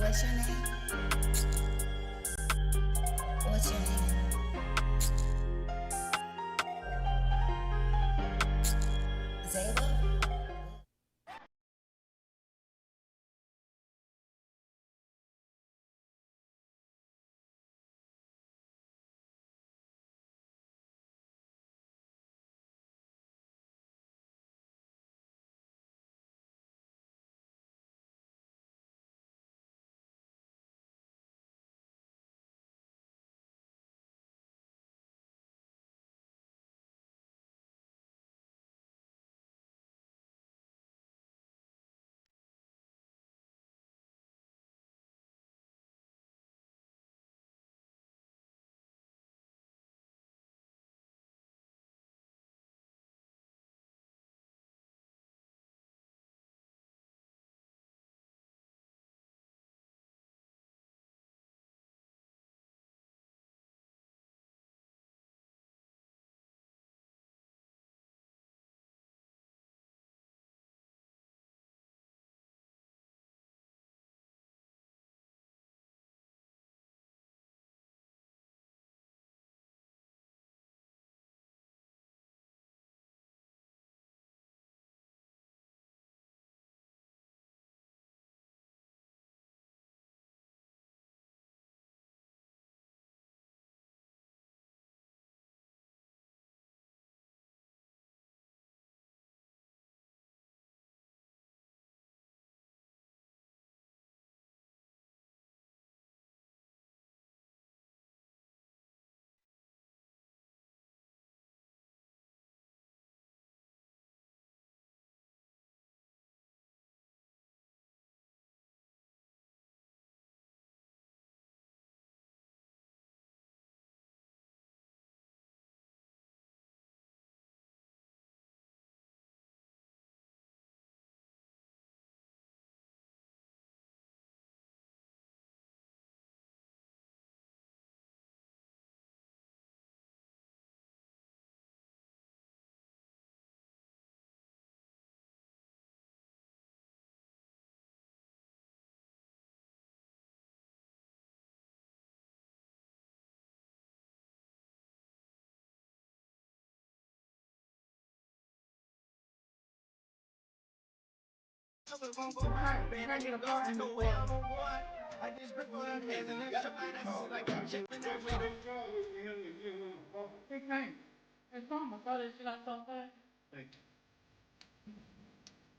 What's your name? What's your name? Zayla?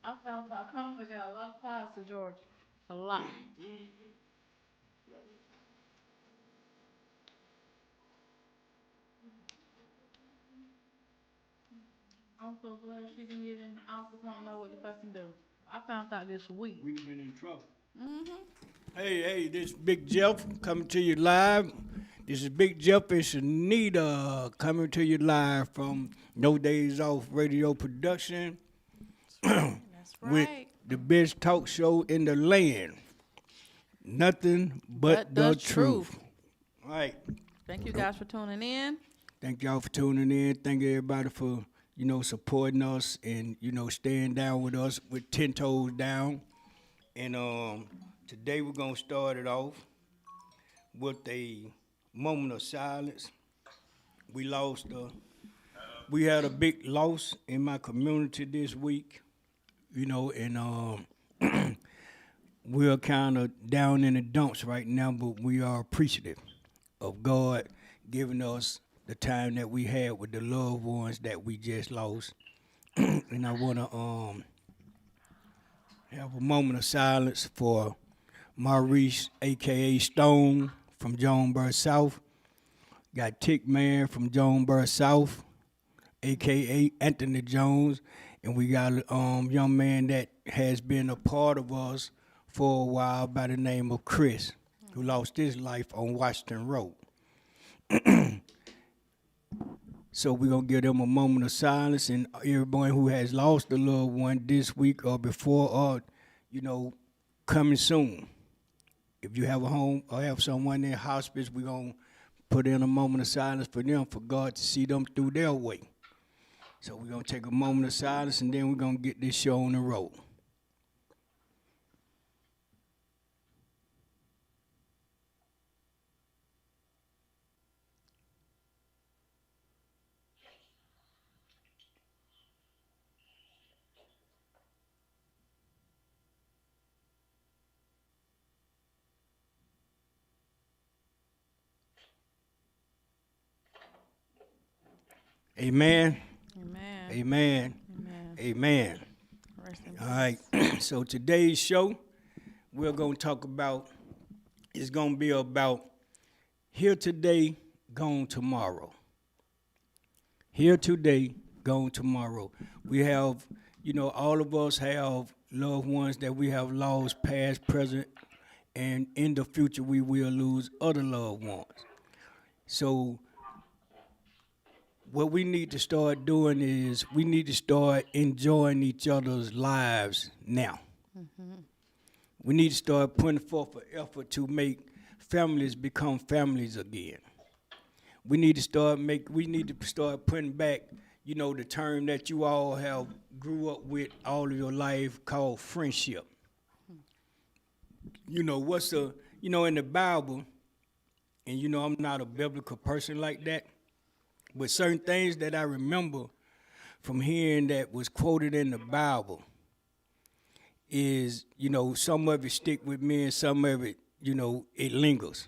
I found out Congress got a lot of ties to Georgia. A lot. I'm so glad she didn't get in. I just don't know what to fucking do. I found out this week. We've been in trouble. Mm-hmm. Hey, this is Big Jeff coming to you live. This is Big Jeff and Shanita coming to you live from No Days Off Radio Production That's with right. the best talk show in the land. Nothing but But the the truth. truth. All right. Thank you guys for tuning in. Thank y'all for tuning in. Thank everybody for, supporting us and, staying down with us with 10 toes down. And today we're going to start it off with a moment of silence. We lost, we had a big loss in my community this week, and we're kind of down in the dumps right now, but we are appreciative of God giving us the time that we had with the loved ones that we just lost. And I want to have a moment of silence for Maurice, aka Stone, from Jonesboro South. Got Tick Man from Jonesboro South, aka Anthony Jones, and we got a young man that has been a part of us for a while by the name of Chris, who lost his life on Washington Road. So we're gonna give them a moment of silence, and everyone who has lost a loved one this week or before, or coming soon. If you have a home or have someone in hospice, we're gonna put in a moment of silence for them, for God to see them through their way. So we're gonna take a moment of silence, and then we're gonna get this show on the road. Amen. Amen. Amen. Amen. Amen. Rest in All peace. right. So today's show, we're going to talk about, it's going to be about here today, gone tomorrow. Here today, gone tomorrow. We have, all of us have loved ones that we have lost, past, present, and in the future we will lose other loved ones. So what we need to start doing is we need to start enjoying each other's lives now. We need to start putting forth an effort to make families become families again. We need to start putting back, the term that you all have grew up with all of your life called friendship. In the Bible, and I'm not a biblical person like that, but certain things that I remember from hearing that was quoted in the Bible is, some of it stick with me and some of it, it lingers.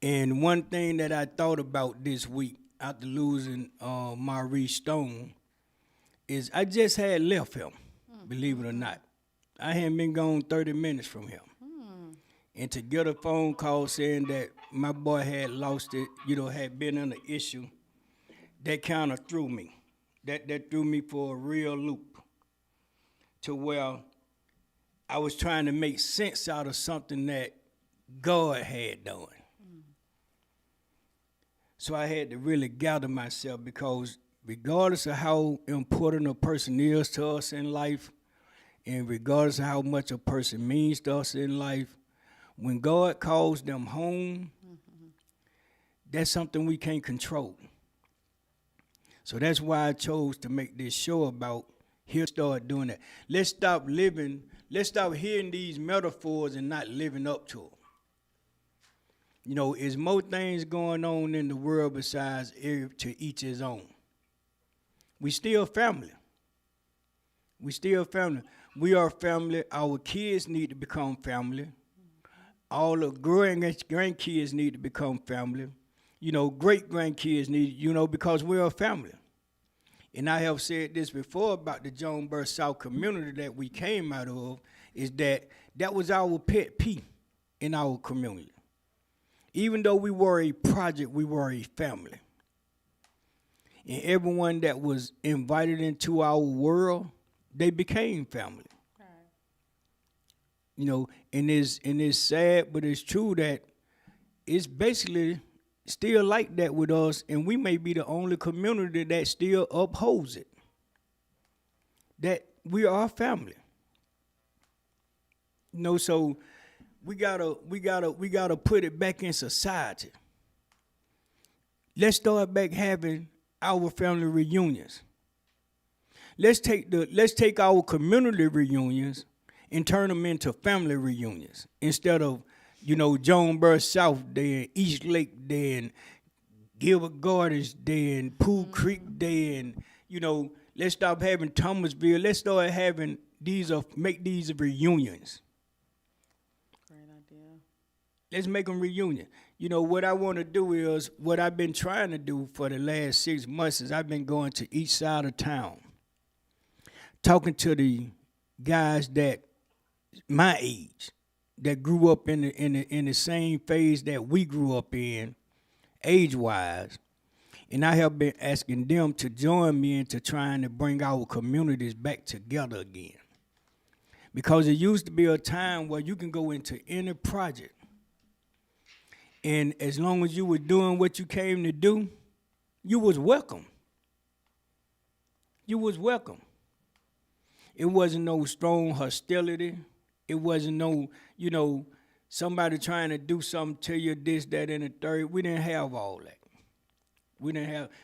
And one thing that I thought about this week after losing Maurice Stone is I just had left him, believe it or not. I hadn't been gone 30 minutes from him. And to get a phone call saying that my boy had lost it, had been in an issue, that kind of threw me. That threw me for a real loop to where I was trying to make sense out of something that God had done. So I had to really gather myself because regardless of how important a person is to us in life, and regardless of how much a person means to us in life, when God calls them home, that's something we can't control. So that's why I chose to make this show about here, start doing that. Let's stop hearing these metaphors and not living up to them. There's more things going on in the world besides to each his own. We still family. We still family. We are family. Our kids need to become family. All the grandkids need to become family. Great grandkids need, because we're a family. And I have said this before about the Jonesboro South community that we came out of, is that was our pet peeve in our community. Even though we were a project, we were a family. And everyone that was invited into our world, they became family. Right. And it's sad, but it's true that it's basically still like that with us, and we may be the only community that still upholds it. That we are family. So we gotta put it back in society. Let's start back having our family reunions. Let's take our community reunions and turn them into family reunions instead of, Jonesboro South Day and East Lake Day and Gilbert Gardens Day and Pool Creek Day and, let's stop having Thomasville. Let's start having make these reunions. Let's make them reunion. What I want to do is, what I've been trying to do for the last 6 months is I've been going to each side of town, talking to the guys that my age, that grew up in the same phase that we grew up in, age-wise. And I have been asking them to join me into trying to bring our communities back together again. Because it used to be a time where you can go into any project, and as long as you were doing what you came to do, you was welcome. You was welcome. It wasn't no strong hostility. It wasn't no, somebody trying to do something to you, this, that, and the third. We didn't have all that.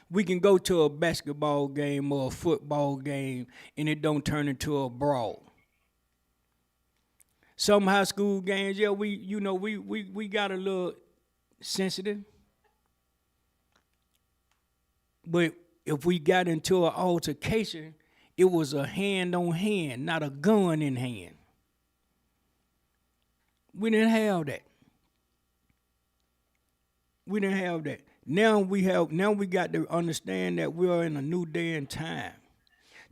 We can go to a basketball game or a football game and it don't turn into a brawl. Some high school games, yeah, we got a little sensitive. But if we got into an altercation, it was a hand on hand, not a gun in hand. We didn't have that. We didn't have that. Now we got to understand that we are in a new day and time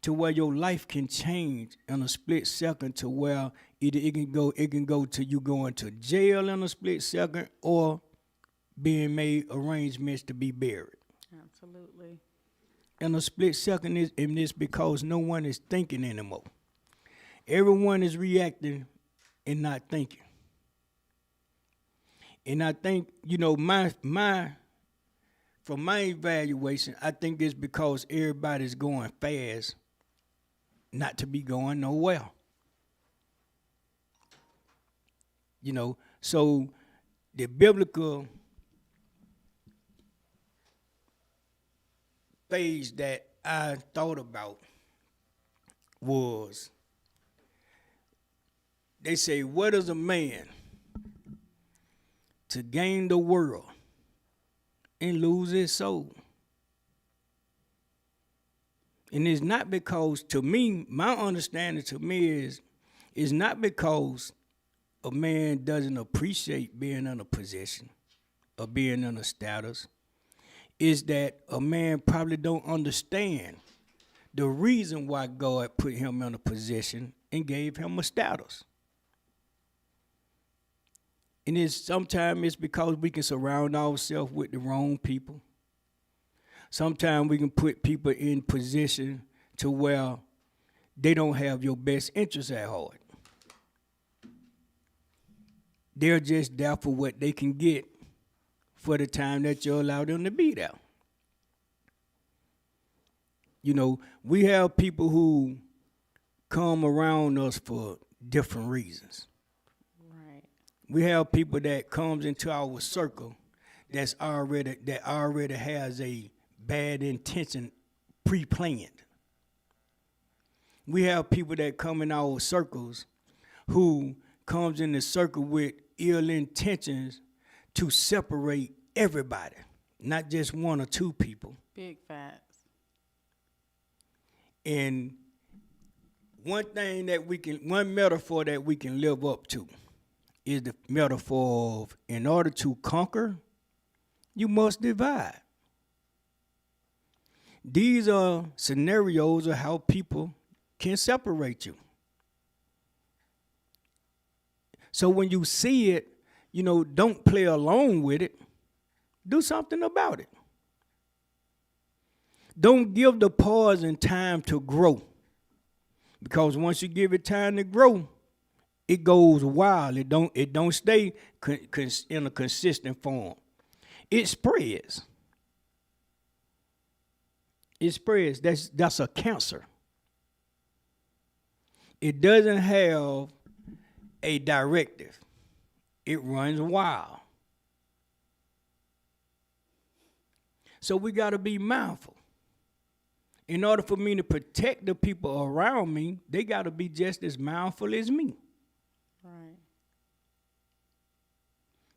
to where your life can change in a split second to where either it can go to you going to jail in a split second or being made arrangements to be buried. Absolutely. In a split second and it's because no one is thinking anymore. Everyone is reacting and not thinking. And I think, my from my evaluation, I think it's because everybody's going fast, not to be going nowhere. So the biblical phase that I thought about was they say, what is a man to gain the world and lose his soul? And it's not because, to me, my understanding to me is not because a man doesn't appreciate being in a position or being in a status. Is that a man probably don't understand the reason why God put him in a position and gave him a status. And sometimes it's because we can surround ourselves with the wrong people. Sometimes we can put people in position to where they don't have your best interests at heart. They're just there for what they can get for the time that you allow them to be there. We have people who come around us for different reasons. Right. We have people that comes into our circle that already has a bad intention pre-planned. We have people that come in our circles who comes in the circle with ill intentions to separate everybody, not just one or two people. Big facts. And one metaphor that we can live up to is the metaphor of, in order to conquer, you must divide. These are scenarios of how people can separate you. So when you see it, don't play along with it. Do something about it. Don't give the poison time to grow. Because once you give it time to grow, it goes wild. It don't stay in a consistent form. It spreads. It spreads. That's a cancer. It doesn't have a directive. It runs wild. So we got to be mindful. In order for me to protect the people around me, they got to be just as mindful as me. Right.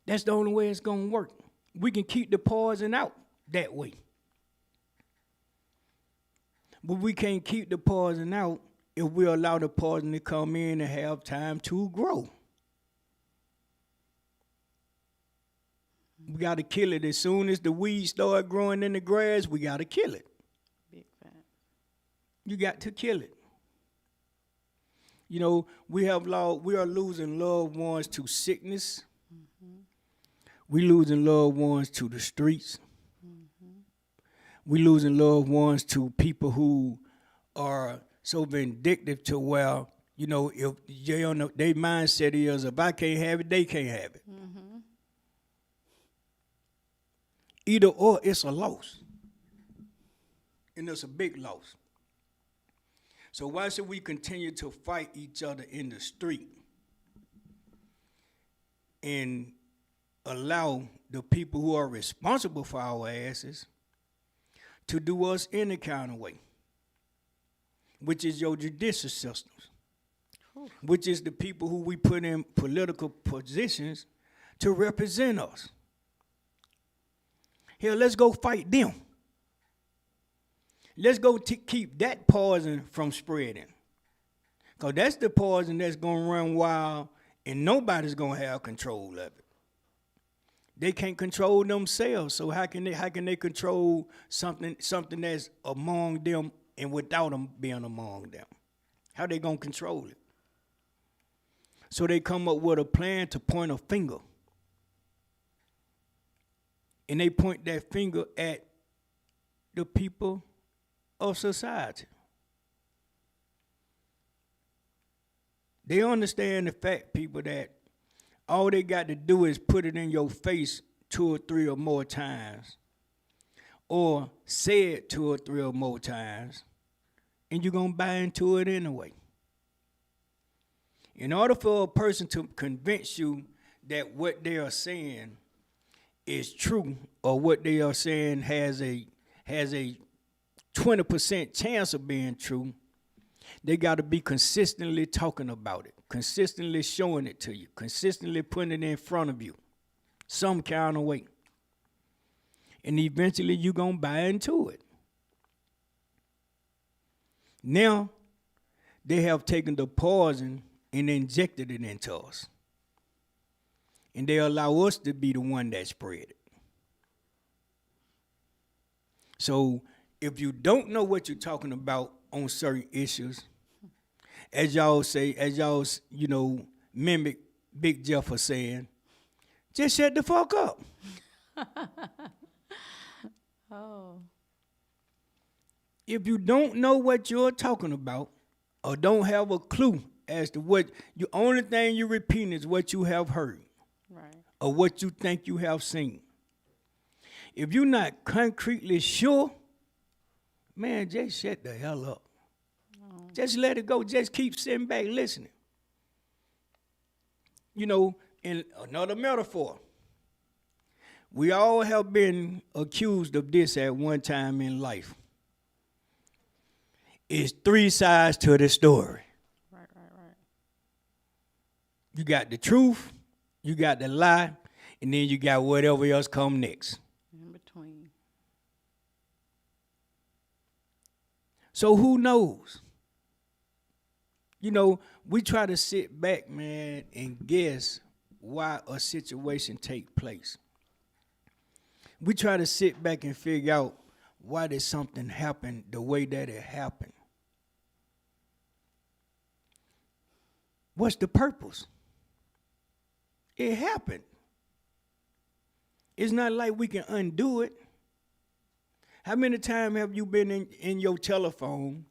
That's the only way it's going to work. We can keep the poison out that way. But we can't keep the poison out if we allow the poison to come in and have time to grow. We got to kill it. As soon as the weeds start growing in the grass, we got to kill it. Big fact. You got to kill it. We are losing loved ones to sickness. Mm-hmm. We losing loved ones to the streets. Mm-hmm. We losing loved ones to people who are so vindictive to where, if their mindset is, if I can't have it, they can't have it. Mm-hmm. Either or, it's a loss. And it's a big loss. So why should we continue to fight each other in the street and allow the people who are responsible for our asses to do us any kind of way, which is your judicial systems, which is the people who we put in political positions to represent us. Here, let's go fight them. Let's go keep that poison from spreading. Because that's the poison that's going to run wild and nobody's going to have control of it. They can't control themselves. So how can they control something that's among them and without them being among them? How they gonna control it? So they come up with a plan to point a finger. And they point that finger at the people of society. They understand the fact, people, that all they got to do is put it in your face 2 or 3 or more times, or say it 2 or 3 or more times, and you're going to buy into it anyway. In order for a person to convince you that what they are saying is true, or what they are saying has a 20% chance of being true, they got to be consistently talking about it, consistently showing it to you, consistently putting it in front of you, some kind of way. And eventually you're going to buy into it. Now, they have taken the poison and injected it into us. And they allow us to be the one that spread it. So if you don't know what you're talking about on certain issues, as y'all say, mimic Big Jeff for saying, just shut the fuck up. Oh. If you don't know what you're talking about, or don't have a clue as to what, the only thing you're repeating is what you have heard. Right. Or what you think you have seen. If you're not concretely sure, man, just shut the hell up. Oh. Just let it go. Just keep sitting back listening. You know, in another metaphor, we all have been accused of this at one time in life. It's 3 sides to the story. Right. You got the truth, you got the lie, and then you got whatever else come next. In between. So who knows? You know, we try to sit back, man, and guess why a situation take place. We try to sit back and figure out why did something happen the way that it happened. What's the purpose? It happened. It's not like we can undo it. How many times have you been in your telephone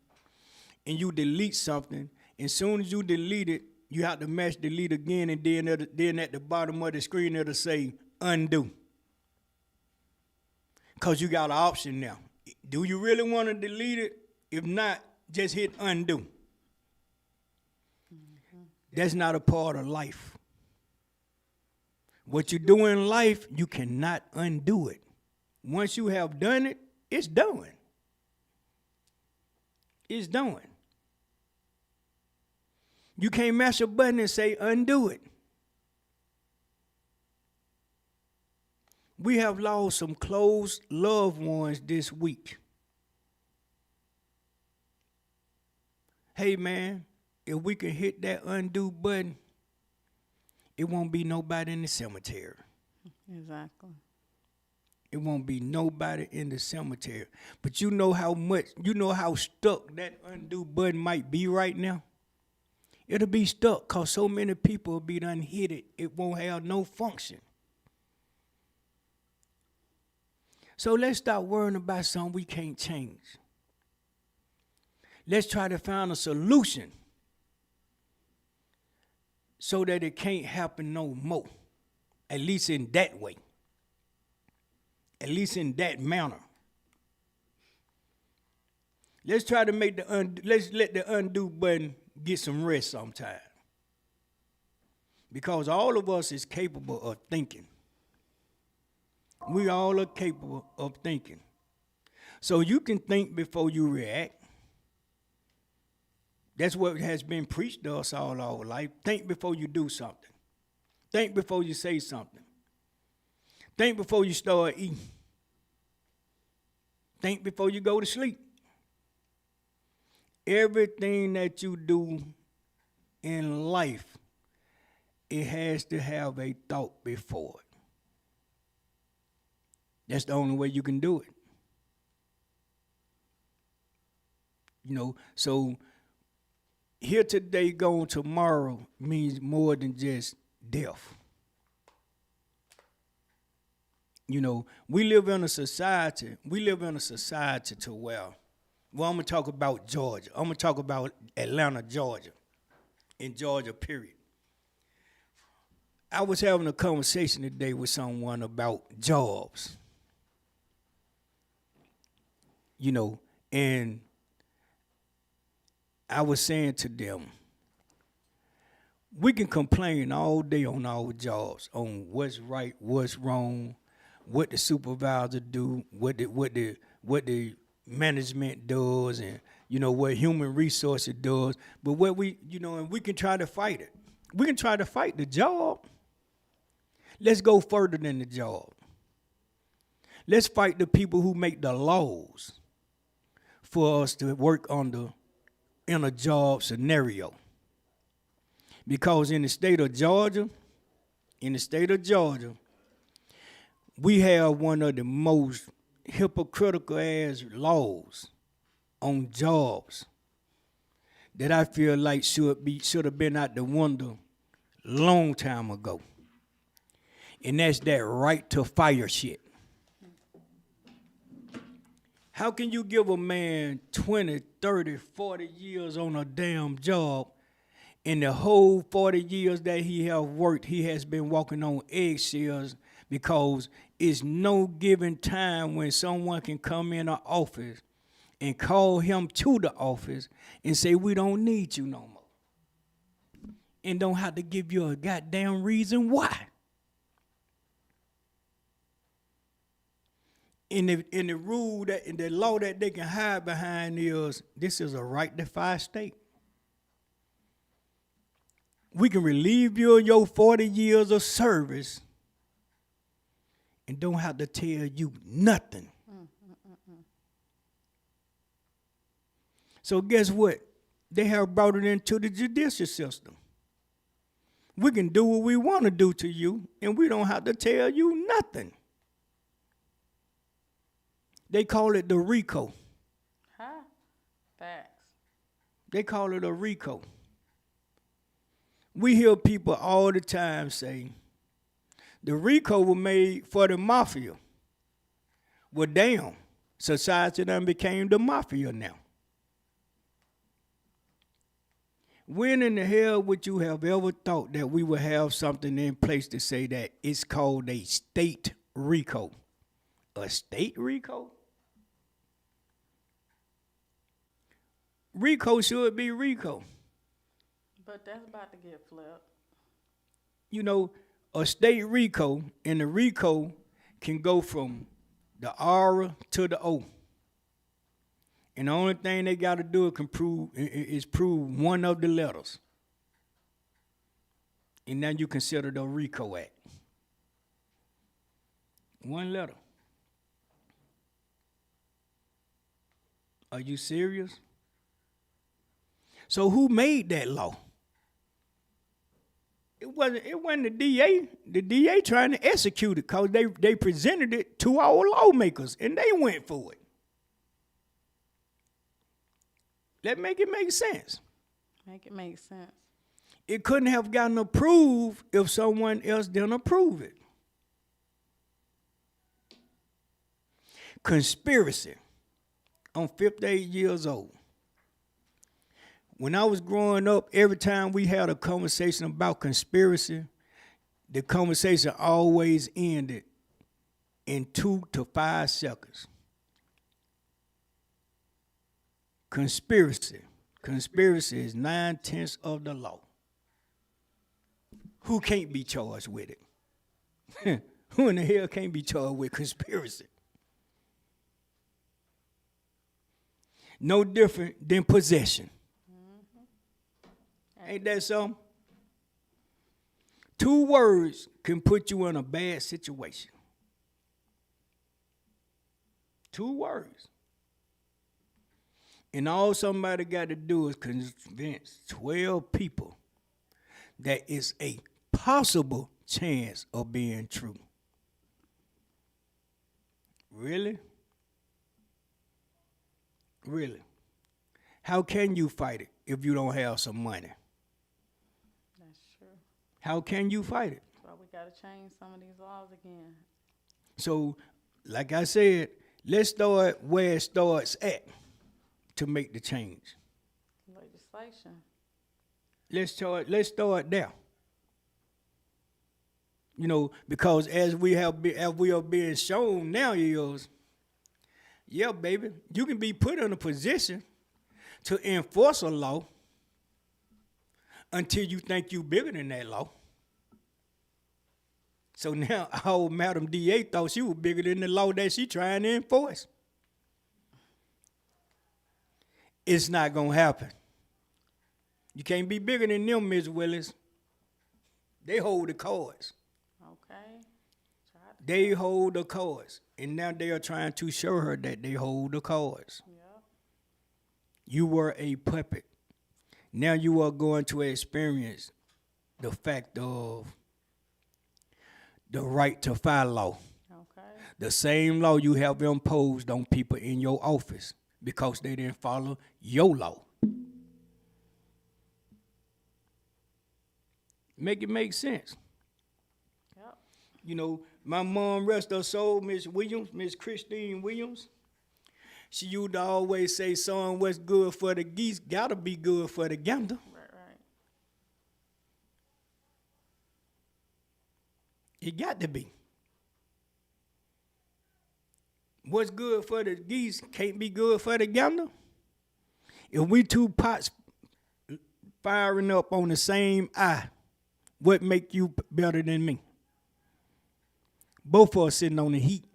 and you delete something, and as soon as you delete it, you have to mash delete again, and then at the bottom of the screen it'll say undo. Because you got an option now. Do you really want to delete it? If not, just hit undo. Mm-hmm. That's not a part of life. What you do in life, you cannot undo it. Once you have done it, it's done. It's done. You can't mash a button and say undo it. We have lost some close loved ones this week. Hey man, if we can hit that undo button, it won't be nobody in the cemetery. Exactly. It won't be nobody in the cemetery. But you know how stuck that undo button might be right now? It'll be stuck because so many people will be done hit it, it won't have no function. So let's stop worrying about something we can't change. Let's try to find a solution so that it can't happen no more, at least in that way, at least in that manner. Let's try to make let's let the undo button get some rest sometime. Because all of us is capable of thinking. We all are capable of thinking. So you can think before you react. That's what has been preached to us all our life. Think before you do something. Think before you say something. Think before you start eating. Think before you go to sleep. Everything that you do in life, it has to have a thought before it. That's the only way you can do it. So here today, gone tomorrow means more than just death. We live in a society. We live in a society to where, well, I'm gonna talk about Georgia. I'm gonna talk about Atlanta, Georgia, in Georgia, period. I was having a conversation today with someone about jobs, and I was saying to them, we can complain all day on our jobs, on what's right, what's wrong, what the supervisor do, what the management does, and what human resources does. But what and we can try to fight it. We can try to fight the job. Let's go further than the job. Let's fight the people who make the laws for us to work under in a job scenario. Because in the state of Georgia, we have one of the most hypocritical ass laws on jobs that I feel like should have been out the window long time ago. And that's that right to fire shit. How can you give a man 20, 30, 40 years on a damn job, and the whole 40 years that he have worked, he has been walking on eggshells, because it's no given time when someone can come in an office and call him to the office and say, we don't need you no more. And don't have to give you a goddamn reason why. In the rule that in the law that they can hide behind is, this is a right to fire state. We can relieve you of your 40 years of service and don't have to tell you nothing. So guess what? They have brought it into the judicial system. We can do what we want to do to you, and we don't have to tell you nothing. They call it the RICO. Huh? Facts. They call it a RICO. We hear people all the time say, the RICO was made for the mafia. Well, damn, society done became the mafia now. When in the hell would you have ever thought that we would have something in place to say that it's called a state RICO? A state RICO? RICO should be RICO. But that's about to get flipped. A state RICO, and the RICO can go from the R to the O. And the only thing they got to do is prove one of the letters. And now you consider the RICO Act. One letter. Are you serious? So who made that law? It wasn't the DA. The DA trying to execute it because they presented it to our lawmakers and they went for it. Let make it make sense. Make it make sense. It couldn't have gotten approved if someone else didn't approve it. Conspiracy. I'm 58 years old. When I was growing up, every time we had a conversation about conspiracy, the conversation always ended in 2 to 5 seconds. Conspiracy. Conspiracy is 9/10 of the law. Who can't be charged with it? Who in the hell can't be charged with conspiracy? No different than possession. Ain't that something? 2 words can put you in a bad situation. 2 words. And all somebody got to do is convince 12 people that it's a possible chance of being true. Really? Really? How can you fight it if you don't have some money? That's true. How can you fight it? That's why we gotta change some of these laws again. So, like I said, let's start where it starts at to make the change. Legislation. Let's start there. You know, because as we are being shown now is, yeah, baby, you can be put in a position to enforce a law until you think you bigger than that law. So now our Madam DA thought she was bigger than the law that she trying to enforce. It's not gonna happen. You can't be bigger than them, Ms. Willis. They hold the cards. Okay. They hold the cards. And now they are trying to show her that they hold the cards. Yep. You were a puppet. Now you are going to experience the fact of the right to file law. Okay. The same law you have imposed on people in your office because they didn't follow your law. Make it make sense. Yep. You know, my mom, rest her soul, Miss Williams, Miss Christine Williams, she used to always say, son, what's good for the geese gotta be good for the gander. Right. It got to be. What's good for the geese can't be good for the gander. If we two pots firing up on the same eye, what make you better than me? Both of us sitting on the heat.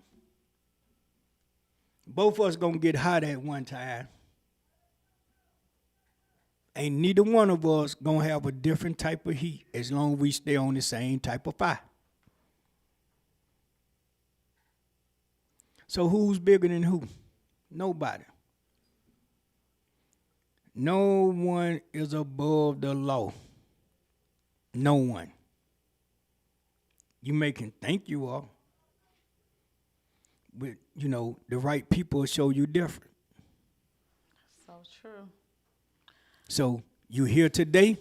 Both of us gonna get hot at one time. Ain't neither one of us gonna have a different type of heat as long as we stay on the same type of fire. So who's bigger than who? Nobody. No one is above the law. No one. You may can think you are, but you know, the right people will show you different. So true. So you here today,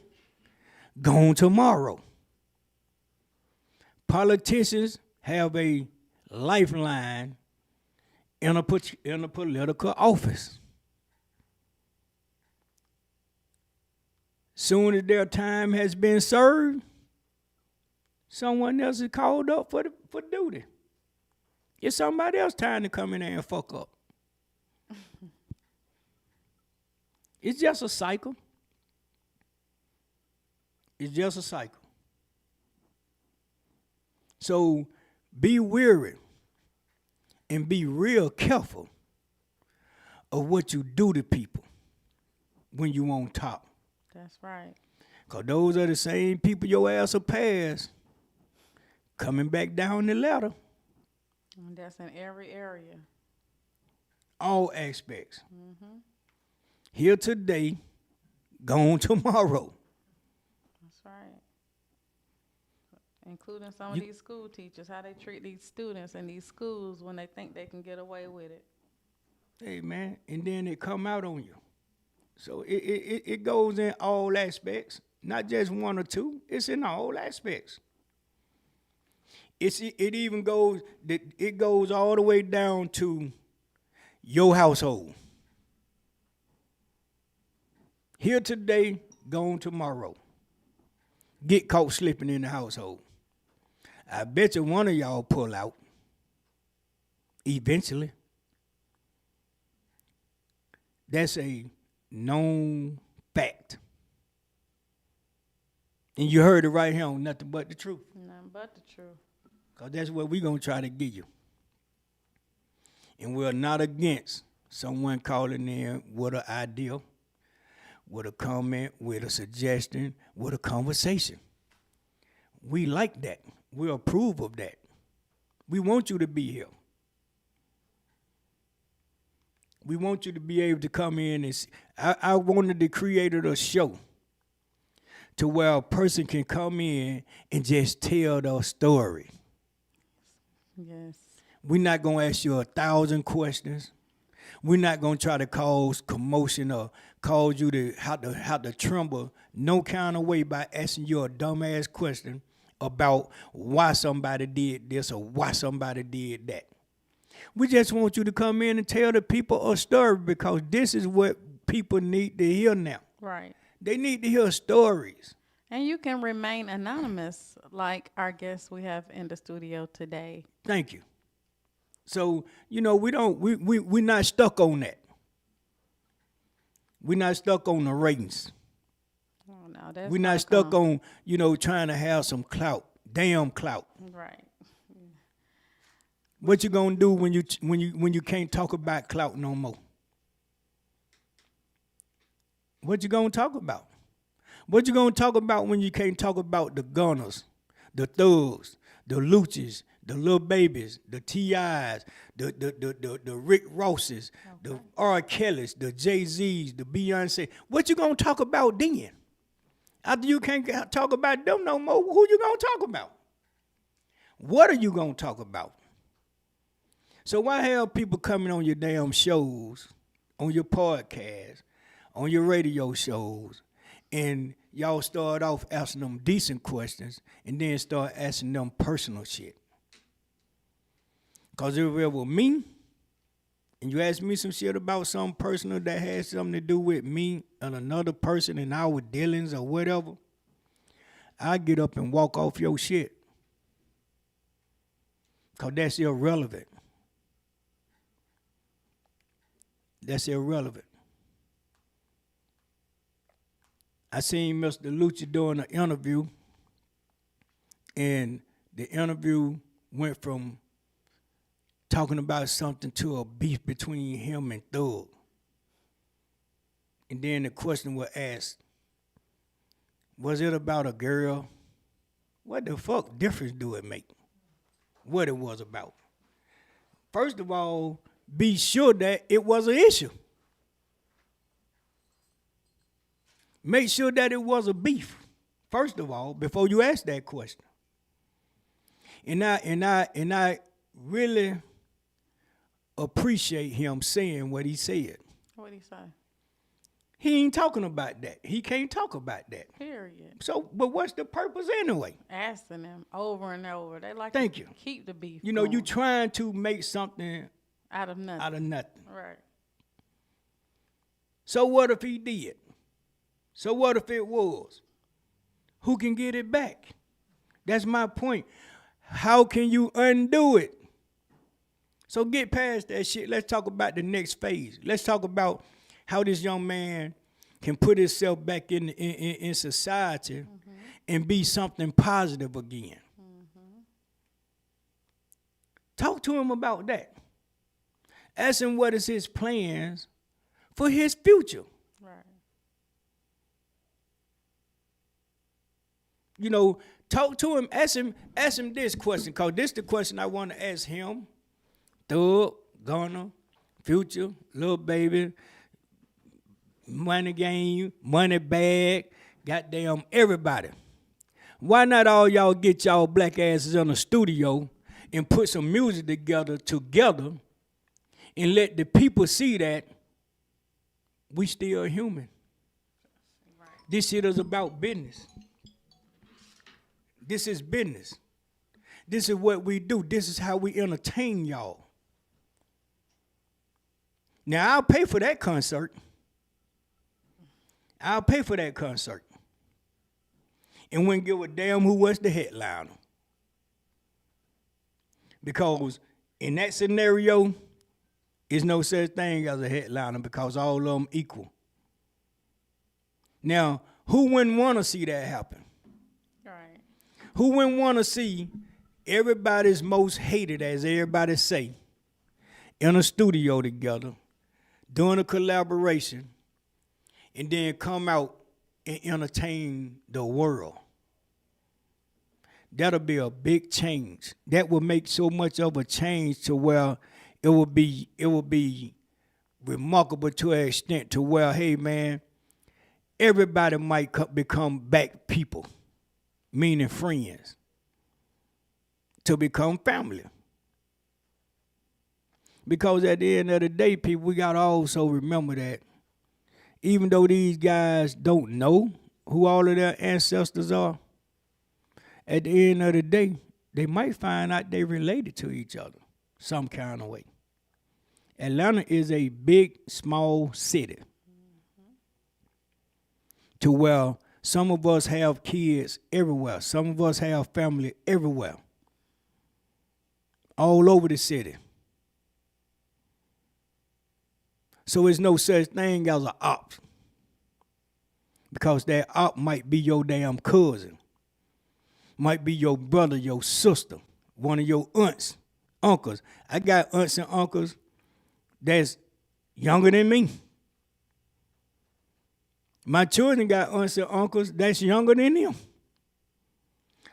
gone tomorrow. Politicians have a lifeline in a political office. Soon as their time has been served, someone else is called up for duty. It's somebody else time to come in there and fuck up. It's just a cycle. It's just a cycle. So be weary and be real careful of what you do to people when you on top. That's right. Because those are the same people your ass will pass coming back down the ladder. And that's in every area. All aspects. Mm-hmm. Here today, gone tomorrow. That's right. Including some of these school teachers, how they treat these students in these schools when they think they can get away with it. Hey, man, and then it come out on you. So it goes in all aspects, not just one or two. It's in all aspects. It even goes all the way down to your household. Here today, gone tomorrow. Get caught slipping in the household. I bet you one of y'all pull out eventually. That's a known fact. And you heard it right here on Nothing But the Truth. Nothing but the truth. Because that's what we're going to try to give you. And we're not against someone calling in with an idea, with a comment, with a suggestion, with a conversation. We like that. We approve of that. We want you to be here. We want you to be able to come in and see. I wanted to create a show to where a person can come in and just tell their story. Yes. We're not gonna ask you 1,000 questions. We're not gonna try to cause commotion or cause you to have to tremble no kind of way by asking you a dumbass question about why somebody did this or why somebody did that. We just want you to come in and tell the people a story because this is what people need to hear now. Right. They need to hear stories. And you can remain anonymous like our guests we have in the studio today. Thank you. So, we're not stuck on that. We're not stuck on the ratings. Oh, no, that's We're not stuck on, trying to have some clout. Damn clout. Right. What you gonna do when you can't talk about clout no more? What you gonna talk about? What you gonna talk about when you can't talk about the Gunners, the Thugs, the Lucci's, the Lil Babies, the T.I.'s, the Rick Rosses, the R. Kellys, the Jay-Z's, the Beyonce? What you gonna talk about then? After you can't talk about them no more, who you gonna talk about? What are you gonna talk about? So why have people coming on your damn shows, on your podcast, on your radio shows, and y'all start off asking them decent questions and then start asking them personal shit? Because if it were me, and you ask me some shit about something personal that has something to do with me and another person and our dealings or whatever, I get up and walk off your shit. Because that's irrelevant. That's irrelevant. I seen Mr. Lucci doing an interview, and the interview went from talking about something to a beef between him and Thug. And then the question was asked, was it about a girl? What the fuck difference do it make? What it was about? First of all, be sure that it was an issue. Make sure that it was a beef, first of all, before you ask that question. And I really appreciate him saying what he said. What did he say? He ain't talking about that. He can't talk about that. Period. So, but what's the purpose anyway? Asking them over and over. They like Thank to you. keep the beef. You going. trying to make something out of nothing. out of nothing. Right. So what if he did? So what if it was? Who can get it back? That's my point. How can you undo it? So get past that shit. Let's talk about the next phase. Let's talk about how this young man can put himself back in society and be something positive again. Talk to him about that. Ask him what is his plans for his future. Right. Talk to him, ask him this question, because this is the question I want to ask him, Thug, Gunna, Future, Lil Baby, Money Game, Money Bag, goddamn everybody. Why not all y'all get y'all black asses in the studio and put some music together and let the people see that we still human. Right. This shit is about business. This is business. This is what we do. This is how we entertain y'all. Now, I'll pay for that concert. I'll pay for that concert. And wouldn't give a damn who was the headliner. Because in that scenario, there's no such thing as a headliner because all of them equal. Now, who wouldn't want to see that happen? Right. Who wouldn't want to see everybody's most hated, as everybody say, in a studio together, doing a collaboration, and then come out and entertain the world? That'll be a big change. That will make so much of a change to where it will be remarkable to an extent to where, hey man, everybody might become back people, meaning friends, to become family. Because at the end of the day, people, we got to also remember that even though these guys don't know who all of their ancestors are, at the end of the day, they might find out they related to each other some kind of way. Atlanta is a big, small city to where some of us have kids everywhere. Some of us have family everywhere, all over the city. So it's no such thing as an op, because that op might be your damn cousin, might be your brother, your sister, one of your aunts, uncles. I got aunts and uncles that's younger than me. My children got aunts and uncles that's younger than them.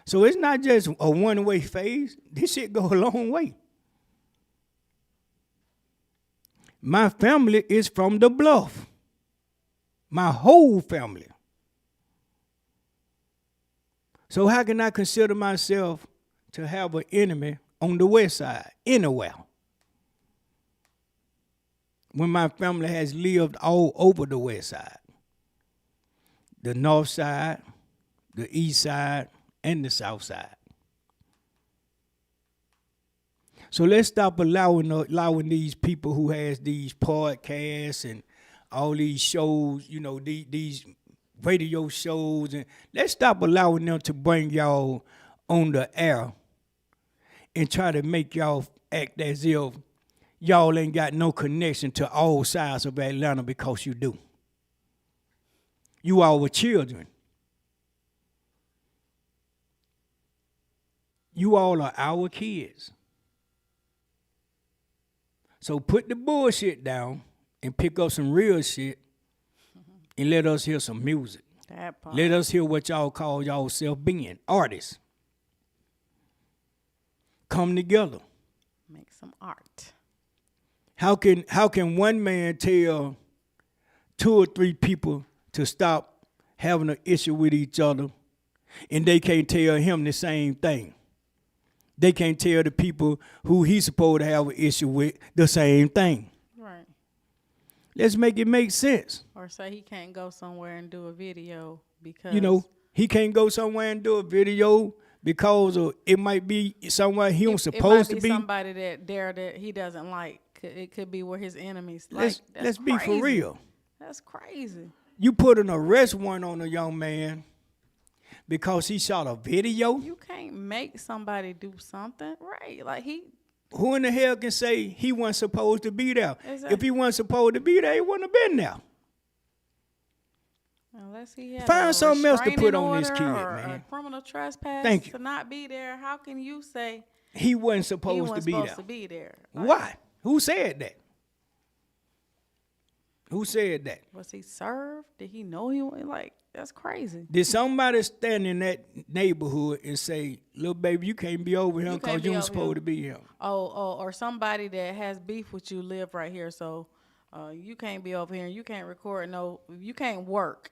So it's not just a one-way phase. This shit go a long way. My family is from the Bluff. My whole family. So how can I consider myself to have an enemy on the west side, anywhere, when my family has lived all over the west side? The north side, the east side, and the south side. So let's stop allowing these people who has these podcasts and all these shows, you know, these radio shows, and let's stop allowing them to bring y'all on the air and try to make y'all act as if y'all ain't got no connection to all sides of Atlanta, because you do. You all were children. You all are our kids. So put the bullshit down and pick up some real shit and let us hear some music. That part. Let us hear what y'all call yourself being, artists. Come together. Make some art. How can one man tell 2 or 3 people to stop having an issue with each other, and they can't tell him the same thing? They can't tell the people who he's supposed to have an issue with the same thing. Right. Let's make it make sense. Or say he can't go somewhere and do a video because, You know, he can't go somewhere and do a video because it might be somewhere he was supposed to be. It might be somebody that he doesn't like. It could be where his enemies. Let's be for real. That's crazy. You put an arrest warrant on a young man because he shot a video? You can't make somebody do something, right? Like Who in the hell can say he wasn't supposed to be there? Exactly. If he wasn't supposed to be there, he wouldn't have been there. Unless he had Find a something else to put restraining on this order kid, or man. a criminal trespass Thank you. to not be there, how can you say He wasn't he supposed wasn't to be supposed there. to be there? Like, Why? Who said that? Who said that? was he served? Did he know he was like? That's crazy. Did somebody stand in that neighborhood and say, "Little baby, you can't be over here You can't because be you ain't over supposed here." to be here"? Or somebody that has beef with you live right here, so you can't be over here. You can't record. No, you can't work.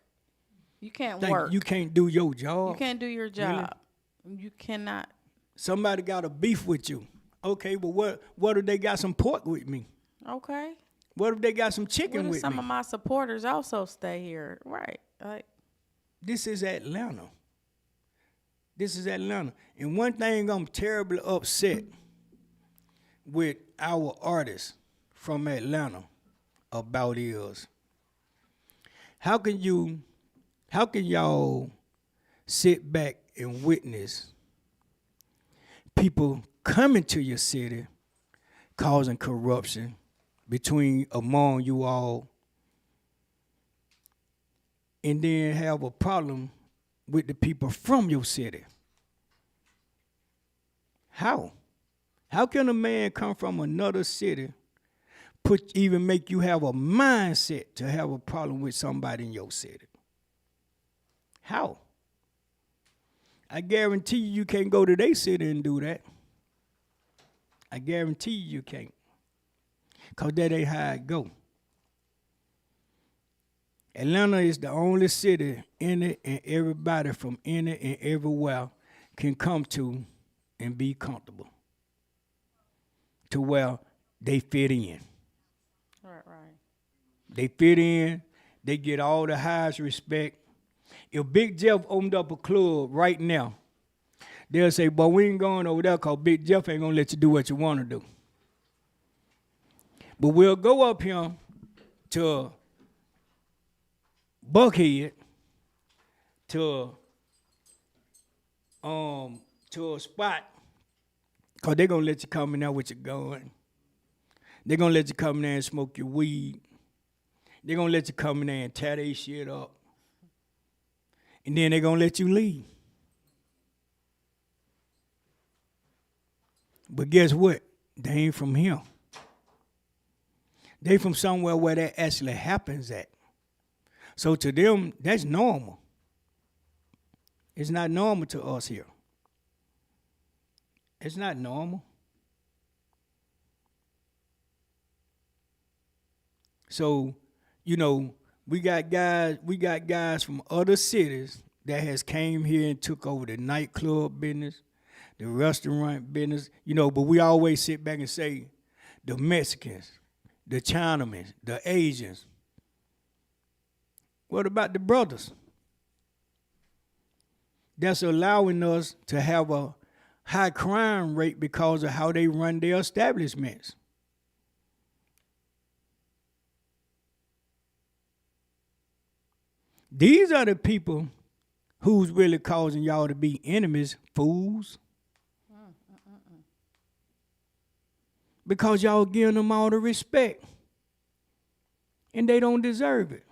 You can't work. You can't do your job. You can't do your job. You cannot. Somebody got a beef with you. Okay, but what if they got some pork with me? Okay. What if they got some chicken What if with some me? of my supporters also stay here? Right. Like, This is Atlanta. This is Atlanta. And one thing I'm terribly upset with our artists from Atlanta about is, how can y'all sit back and witness people coming to your city causing corruption among you all, and then have a problem with the people from your city? How? How can a man come from another city even make you have a mindset to have a problem with somebody in your city? How? I guarantee you can't go to their city and do that. I guarantee you can't. Because that ain't how it go. Atlanta is the only city in it, and everybody from in it and everywhere can come to and be comfortable. To where they fit in. Right, right. They fit in. They get all the highest respect. If Big Jeff opened up a club right now, they'll say, "But we ain't going over there because Big Jeff ain't gonna let you do what you want to do." But we'll go up here to Buckhead to to a spot, cause they're gonna let you come in there with your gun. They're gonna let you come in there and smoke your weed. They're gonna let you come in there and tear their shit up. And then they're gonna let you leave. But guess what? They ain't from here. They from somewhere where that actually happens at. So to them, that's normal. It's not normal to us here. It's not normal. So, you know, we got guys from other cities that has came here and took over the nightclub business, the restaurant business, you know, but we always sit back and say the Mexicans, the Chinamen, the Asians. What about the brothers? That's allowing us to have a high crime rate because of how they run their establishments. These are the people who's really causing y'all to be enemies, fools. Because y'all giving them all the respect. And they don't deserve it.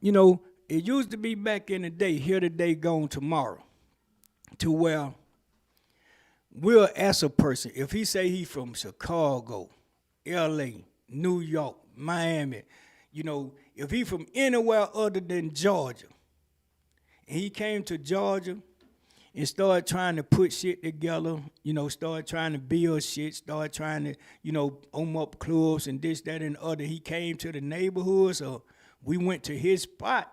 You know, it used to be back in the day, here today, gone tomorrow, to where we'll ask a person, if he say he from Chicago, LA, New York, Miami, you know, if he from anywhere other than Georgia, and he came to Georgia and started trying to put shit together, you know, started trying to build shit, started trying to, you know, open up clubs and this, that, and the other. He came to the neighborhoods, or we went to his spot,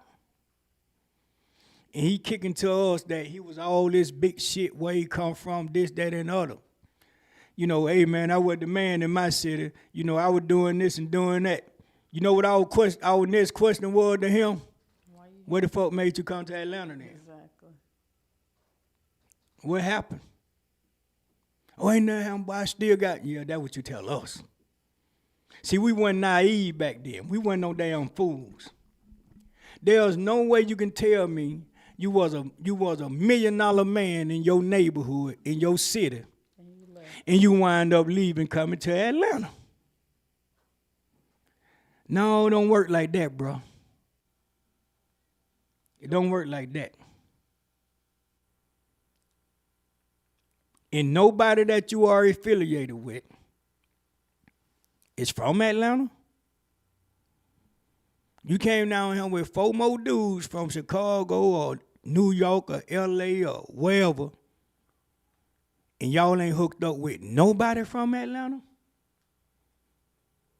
and he kicking to us that he was all this big shit, where he come from, this, that, and other. You know, hey, man, I was the man in my city. You know, I was doing this and doing that. You know what our next question was to him? What the fuck made you come to Atlanta then? Exactly. What happened? Oh, ain't nothing happened, but I still got, yeah, that's what you tell us. See, we weren't naive back then. We weren't no damn fools. There's no way you can tell me you was a $1 million man in your neighborhood, in your city, and you wind up leaving, coming to Atlanta. No, it don't work like that, bro. It don't work like that. And nobody that you are affiliated with is from Atlanta. You came down here with 4 more dudes from Chicago or New York or LA or wherever, and y'all ain't hooked up with nobody from Atlanta?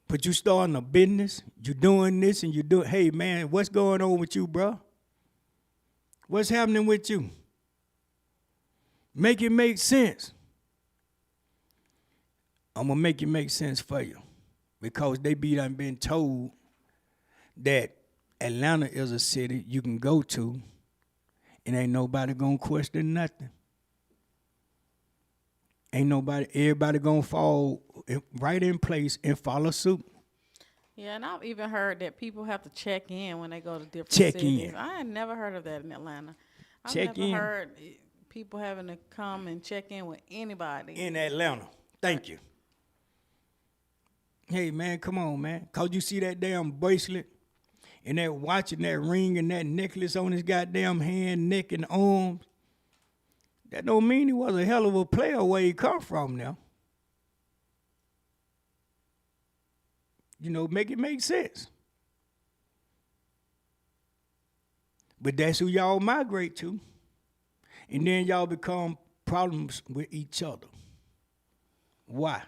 But you starting a business, you doing this and you do, hey man, what's going on with you, bro? What's happening with you? Make it make sense. I'm gonna make it make sense for you, because they done been told that Atlanta is a city you can go to and ain't nobody gonna question nothing. Everybody gonna fall right in place and follow suit. Yeah, and I've even heard that people have to check in when they go to different Check cities. in. I had never heard of that in Atlanta. I've Check never in. heard people having to come and check in with anybody. In Atlanta. Thank you. Hey man, come on, man. Cause you see that damn bracelet and that watch and that ring and that necklace on his goddamn hand, neck, and arms. That don't mean he was a hell of a player where he come from now. You know, make it make sense. But that's who y'all migrate to. And then y'all become problems with each other. Why?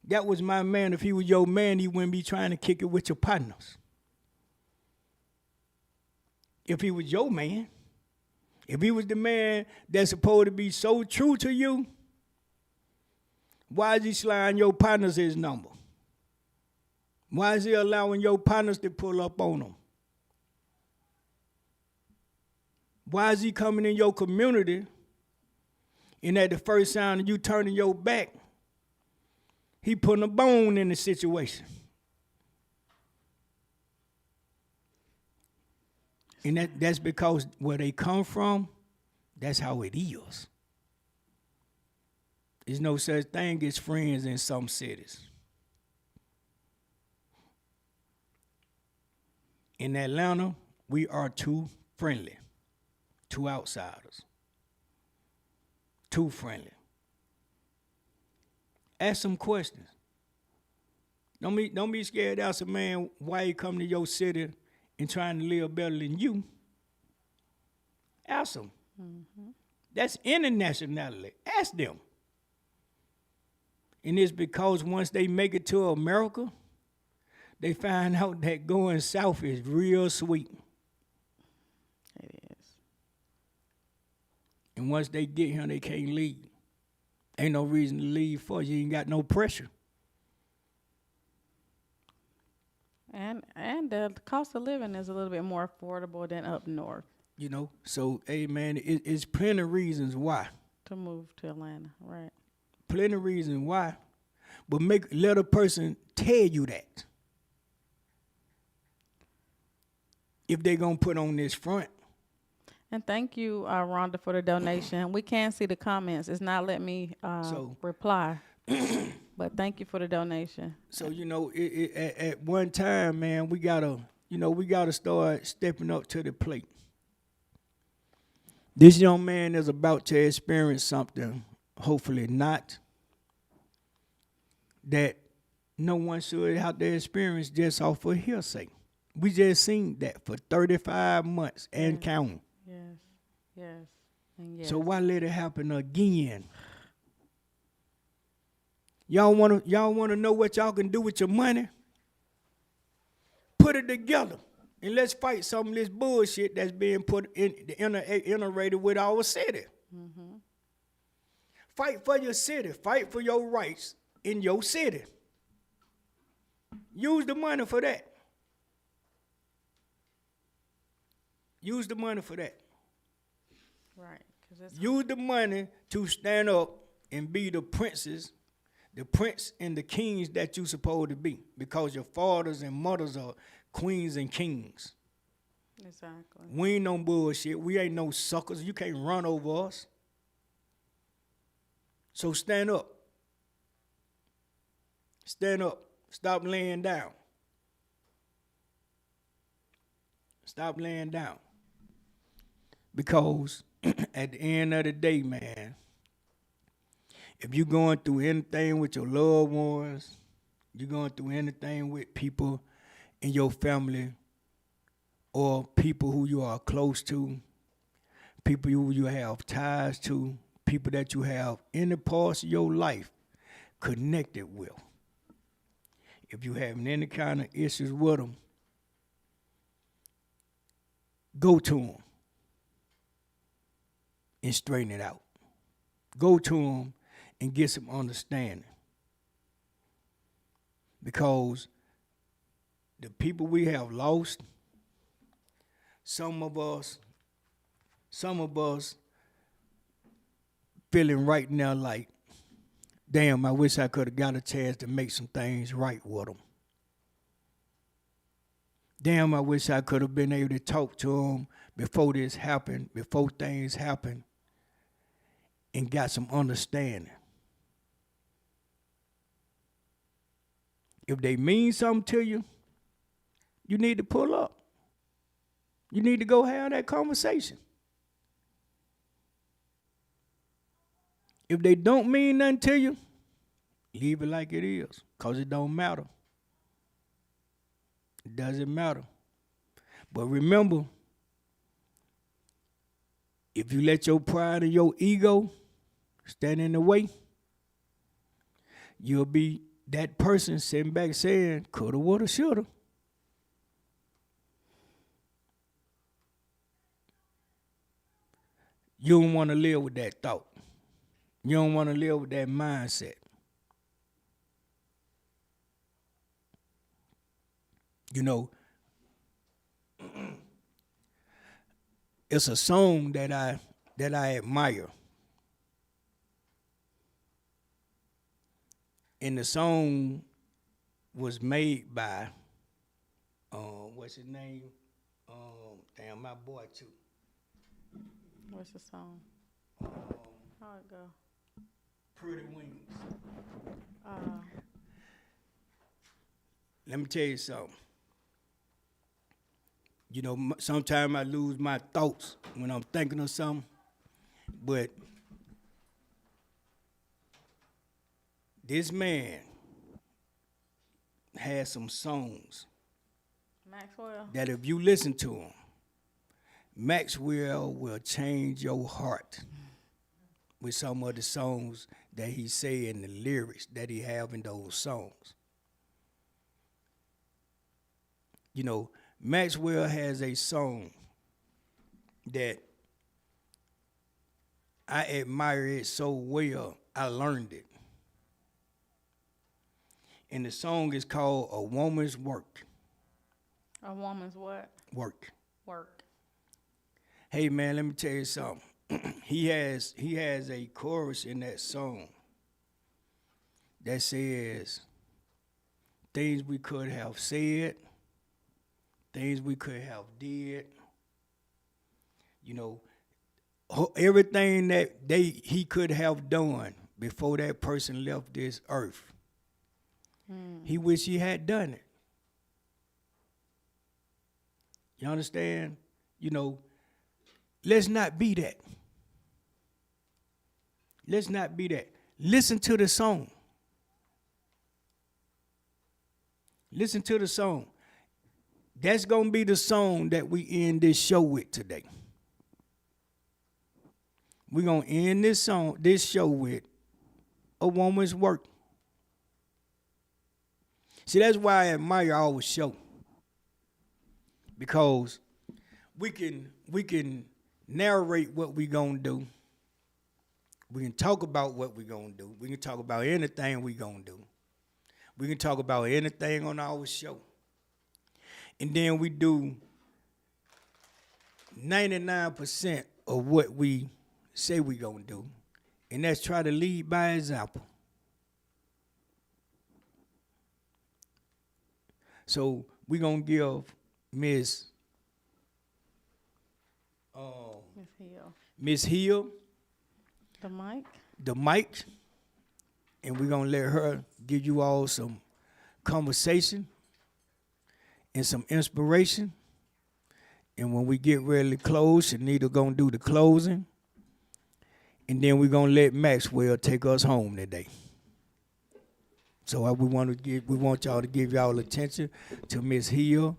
That was my man. If he was your man, he wouldn't be trying to kick it with your partners. If he was your man, If he was the man that's supposed to be so true to you, why is he sliding your partners his number? Why is he allowing your partners to pull up on him? Why is he coming in your community and at the first sign of you turning your back, he putting a bone in the situation? And that's because where they come from, that's how it is. There's no such thing as friends in some cities. In Atlanta, we are too friendly, too outsiders, too friendly. Ask some questions. Don't be scared to ask a man why he come to your city and trying to live better than you. Ask them. Mm-hmm. That's internationality. Ask them. And it's because once they make it to America, they find out that going south is real sweet. It is. And once they get here, they can't leave. Ain't no reason to leave for you. You ain't got no pressure. And the cost of living is a little bit more affordable than up north. You know, so, hey, man, it's plenty of reasons why. To move to Atlanta, right. Plenty of reasons why. But let a person tell you that. If they going to put on this front. And thank you, Rhonda, for the donation. We can see the comments. It's not letting me reply. But thank you for the donation. So, you know, at one time, man, we got to start stepping up to the plate. This young man is about to experience something, hopefully not, that no one should have to experience just off of hearsay. We just seen that for 35 months and counting. Yes, and yes. So why let it happen again? Y'all wanna know what y'all can do with your money? Put it together and let's fight some of this bullshit that's being put iterated with our city. Mm-hmm. Fight for your city. Fight for your rights in your city. Use the money for that. Use the money for that. Right. Use the money to stand up and be the princes, the prince and the kings that you supposed to be, because your fathers and mothers are queens and kings. Exactly. We ain't no bullshit. We ain't no suckers. You can't run over us. So stand up. Stand up. Stop laying down. Stop laying down. Because at the end of the day, man, if you're going through anything with your loved ones, you're going through anything with people in your family or people who you are close to, people who you have ties to, people that you have any parts of your life connected with. If you having any kind of issues with them, go to them and straighten it out. Go to them and get some understanding. Because the people we have lost, some of us feeling right now like, damn, I wish I could have got a chance to make some things right with them. Damn, I wish I could have been able to talk to them before this happened, before things happened, and got some understanding. If they mean something to you, you need to pull up. You need to go have that conversation. If they don't mean nothing to you, leave it like it is, because it don't matter. It doesn't matter. But remember, if you let your pride and your ego stand in the way, you'll be that person sitting back saying, coulda, woulda, shoulda. You don't want to live with that thought. You don't want to live with that mindset. You know, it's a song that I admire. And the song was made by what's his name? Damn, my boy too. What's the song? Um, How it go? Pretty Wings. Uh, Let me tell you something. You know, sometimes I lose my thoughts when I'm thinking of something, but this man has some songs Maxwell. that if you listen to them, Maxwell will change your heart with some of the songs that he say and the lyrics that he have in those songs. You know, Maxwell has a song that I admire it so well, I learned it. And the song is called A Woman's Work. A woman's what? Work. Work. Hey man, let me tell you something. he has a chorus in that song that says things we could have said, things we could have did. You know, everything that he could have done before that person left this earth. He wish he had done it. You understand? You know, let's not be that. Let's not be that. Listen to the song. Listen to the song. That's going to be the song that we end this show with today. We're going to end this show with A Woman's Work. See, that's why I admire our show. Because we can narrate what we gonna do. We can talk about what we gonna do. We can talk about anything we gonna do. We can talk about anything on our show. And then we do 99% of what we say we gonna do. And that's try to lead by example. So we gonna give Miss Miss Hill. Miss Hill The mic. the mic, and we're gonna let her give you all some conversation and some inspiration. And when we get ready to close, Shanita gonna do the closing, and then we're gonna let Maxwell take us home today. So we want y'all to give y'all attention to Miss Hill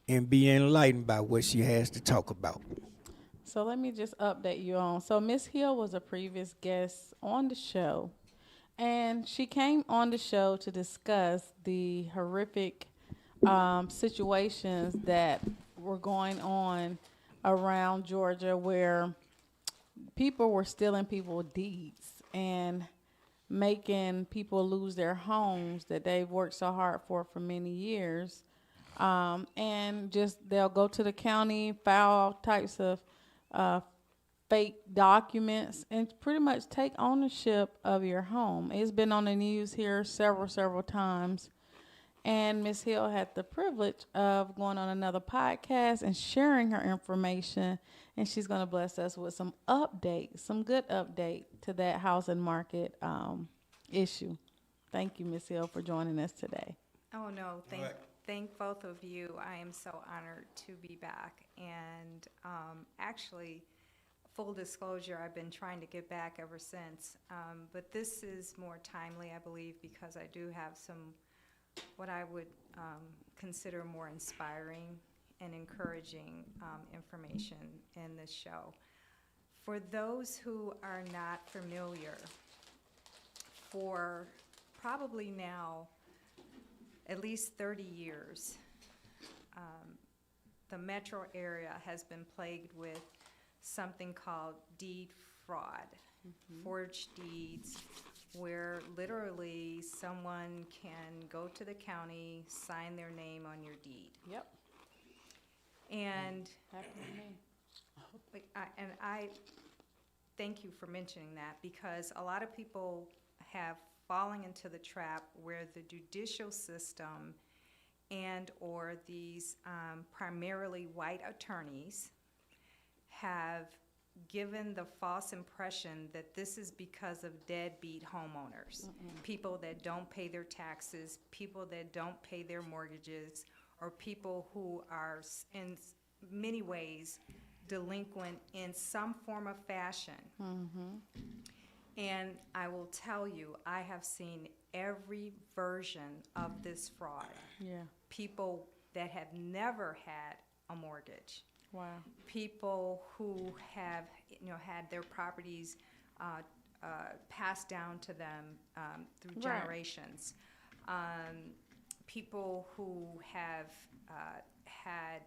and be enlightened by what she has to talk about. So let me just update you on. So Miss Hill was a previous guest on the show, and she came on the show to discuss the horrific situations that were going on around Georgia, where people were stealing people's deeds and making people lose their homes that they've worked so hard for many years. And just they'll go to the county, file all types of fake documents, and pretty much take ownership of your home. It's been on the news here several times. And Miss Hill had the privilege of going on another podcast and sharing her information. And she's going to bless us with some updates, some good update to that housing market issue. Thank you, Miss Hill, for joining us today. Oh, no, Right. thank both of you. I am so honored to be back. And actually, full disclosure, I've been trying to get back ever since. But this is more timely, I believe, because I do have some, what I would consider more inspiring and encouraging information in this show. For those who are not familiar, for probably now at least 30 years, the metro area has been plagued with something called deed fraud, forged deeds, where literally someone can go to the county, sign their name on your deed. Yep. And Happened to me. I thank you for mentioning that, because a lot of people have fallen into the trap where the judicial system and/or these primarily white attorneys have given the false impression that this is because of deadbeat homeowners, people that don't pay their taxes, people that don't pay their mortgages, or people who are in many ways delinquent in some form of fashion. And I will tell you, I have seen every version of this fraud. Yeah. People that have never had a mortgage, Wow. people who have, had their properties passed down to them through Right. generations, people who have had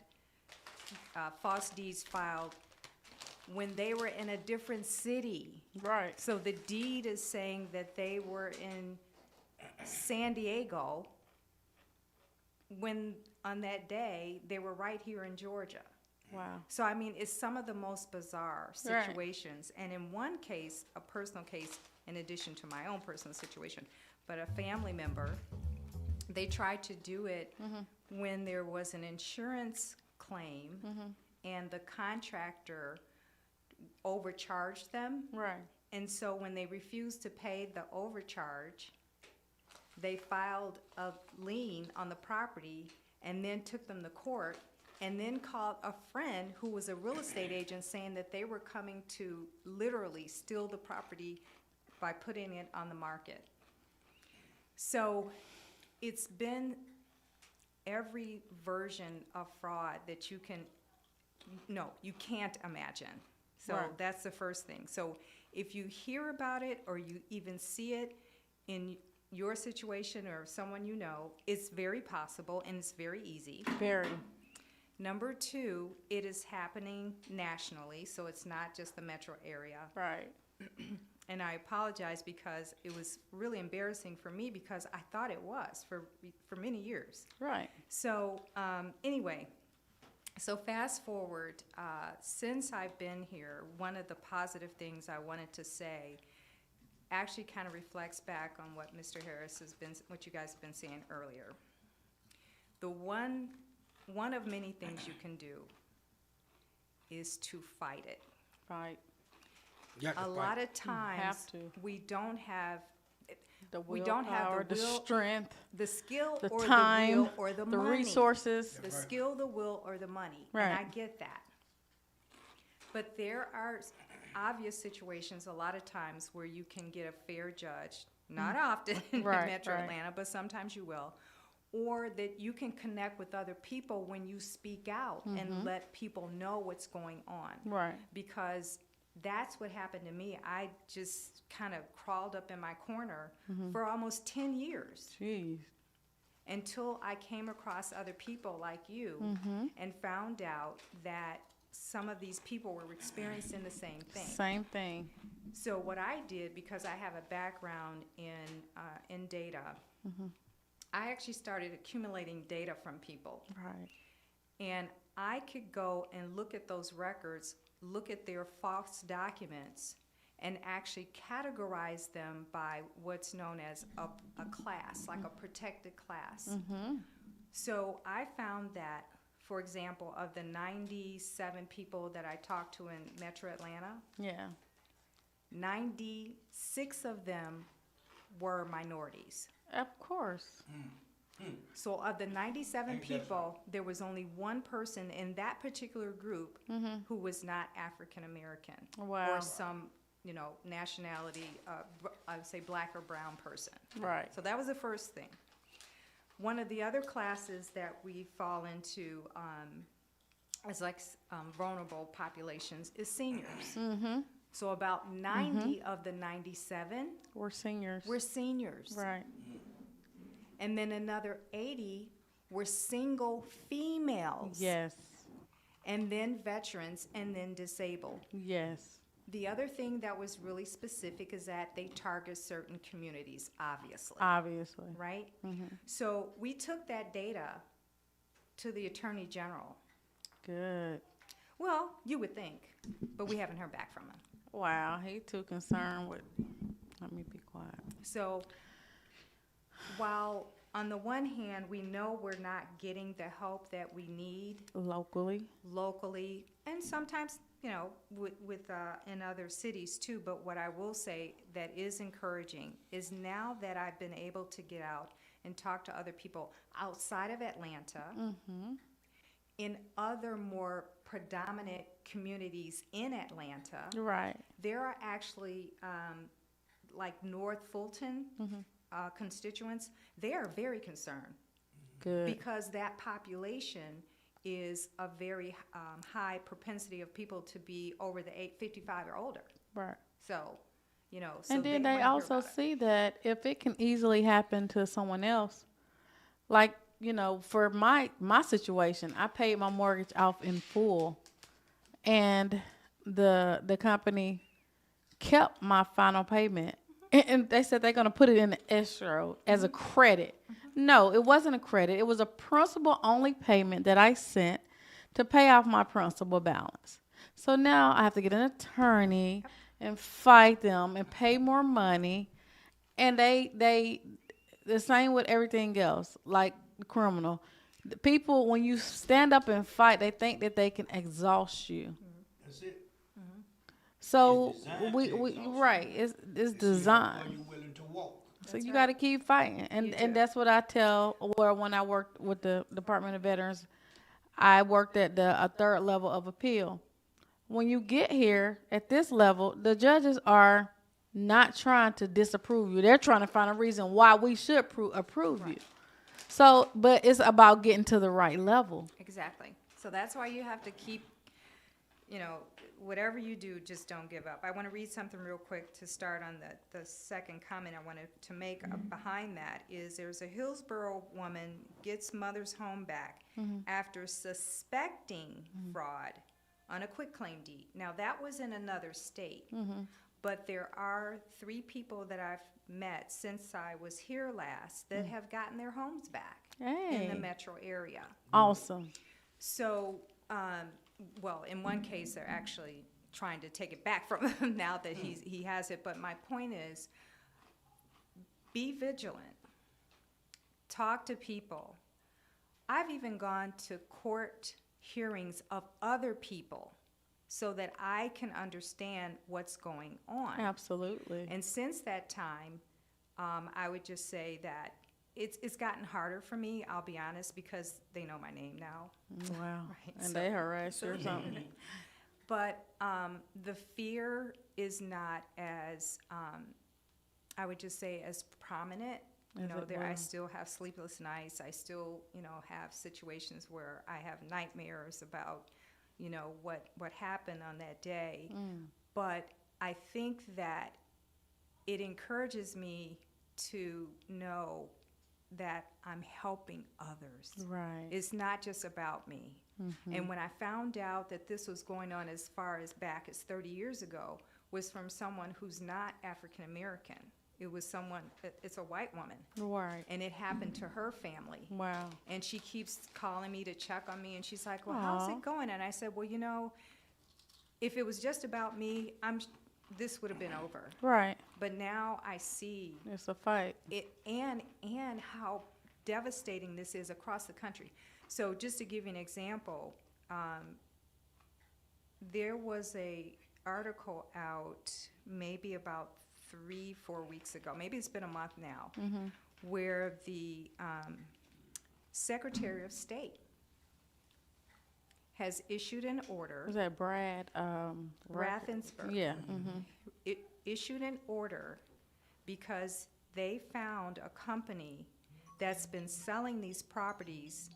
false deeds filed when they were in a different city. Right. So the deed is saying that they were in San Diego when on that day they were right here in Georgia. Wow. So I mean, it's some of the most bizarre Right. situations. And in one case, a personal case, in addition to my own personal situation, but a family member, they tried to do it when there was an insurance claim and the contractor overcharged them. Right. And so when they refused to pay the overcharge, they filed a lien on the property and then took them to court, and then called a friend who was a real estate agent saying that they were coming to literally steal the property by putting it on the market. So it's been every version of fraud that you can't imagine. So Right. that's the first thing. So if you hear about it or you even see it in your situation or someone you know, it's very possible and it's very easy. Very. Number two, it is happening nationally, so it's not just the metro area. Right. And I apologize because it was really embarrassing for me because I thought it was for many years. Right. So anyway, so fast forward, since I've been here, one of the positive things I wanted to say actually kind of reflects back on what Mr. Harris what you guys have been saying earlier. The one of many things you can do is to fight it. Right. You have to A fight. lot of have times, to. we don't have The We don't have the willpower, the will- strength, the skill the or time, the will or the the money. resources. The skill, the will, or the money. Right. And I get that. But there are obvious situations a lot of times where you can get a fair judge, not often in Right, Metro right. Atlanta, but sometimes you will, or that you can connect with other people when you speak out and let people know what's going on. Right. Because that's what happened to me. I just kind of crawled up in my corner for almost 10 years Jeez. until I came across other people like you and found out that some of these people were experiencing the same thing. Same thing. So what I did, because I have a background in data, I actually started accumulating data from people. Right. And I could go and look at those records, look at their false documents, and actually categorize them by what's known as a class, like a protected class. So I found that, for example, of the 97 people that I talked to in Metro Atlanta, Yeah. 96 of them were minorities. Of course. So of the 97 Think that's people, there was only one person in that particular group who was not African American Wow. or some, nationality, I would say black or brown person. Right. So that was the first thing. One of the other classes that we fall into as vulnerable populations is seniors. So about 90 of the 97 We're seniors. were seniors. Right. And then another 80 were single females. Yes. and then veterans, and then disabled. Yes. The other thing that was really specific is that they target certain communities, obviously, Obviously. right? So we took that data to the Attorney General. Good. Well, you would think, but we haven't heard back from him. Wow, he too concerned with. Let me be quiet. So while on the one hand, we know we're not getting the help that we need Locally. locally, and sometimes, you know, with in other cities too, but what I will say that is encouraging is now that I've been able to get out and talk to other people outside of Atlanta, in other more predominant communities in Atlanta, Right. there are actually, like North Fulton constituents, they are very concerned Good. because that population is a very high propensity of people to be over the 55 or older. Right. So, you know, so And then wanna they hear also about it. see that if it can easily happen to someone else, like, you know, for my situation, I paid my mortgage off in full, and the company kept my final payment, and they said they're going to put it in the escrow as a credit. No, it wasn't a credit. It was a principal only payment that I sent to pay off my principal balance. So now I have to get an attorney and fight them and pay more money, and they the same with everything else, like the criminal. The people, when you stand up and fight, they think that they can exhaust you. That's it. So It's designed we to exhaust you. right, it's See how far designed. you willing to walk. So That's you right. got to keep fighting, You and do. that's what I tell. Where when I worked with the Department of Veterans, I worked at a third level of appeal. When you get here at this level, the judges are not trying to disapprove you. They're trying to find a reason why we should approve you. So, but it's about getting to the right level. Exactly. So that's why you have to keep, you know, whatever you do, just don't give up. I want to read something real quick to start on the second comment I wanted to make behind that is there's a Hillsborough woman gets mother's home back after suspecting fraud on a quitclaim deed. Now, that was in another state, but there are 3 people that I've met since I was here last that have gotten their homes back in Hey, the metro area. awesome. So, well, in one case, they're actually trying to take it back from him now that he has it. But my point is, be vigilant. Talk to people. I've even gone to court hearings of other people so that I can understand what's going on. Absolutely. And since that time, I would just say that it's gotten harder for me, I'll be honest, because they know my name now. Wow. Right, And so- they harass you or something. But the fear is not as, I would just say, as prominent. You As know, it I was. still have sleepless nights. I still, you know, have situations where I have nightmares about, you know, what happened on that day. But I think that it encourages me to know that I'm helping others. Right. It's not just about me. And when I found out that this was going on as far as back as 30 years ago, was from someone who's not African American. It was someone, it's a white woman, Right. and it happened to her family. Wow. And she keeps calling me to check on me, and she's like, well, how's Aw. it going? And I said, well, you know, if it was just about me, this would have been over. Right. But now I see It's a fight. it and how devastating this is across the country. So just to give you an example, there was a article out maybe about 3-4 weeks ago, maybe it's been a month now, where the Secretary of State has issued an order, Was that Brad? Raffensperger, Yeah. it issued an order because they found a company that's been selling these properties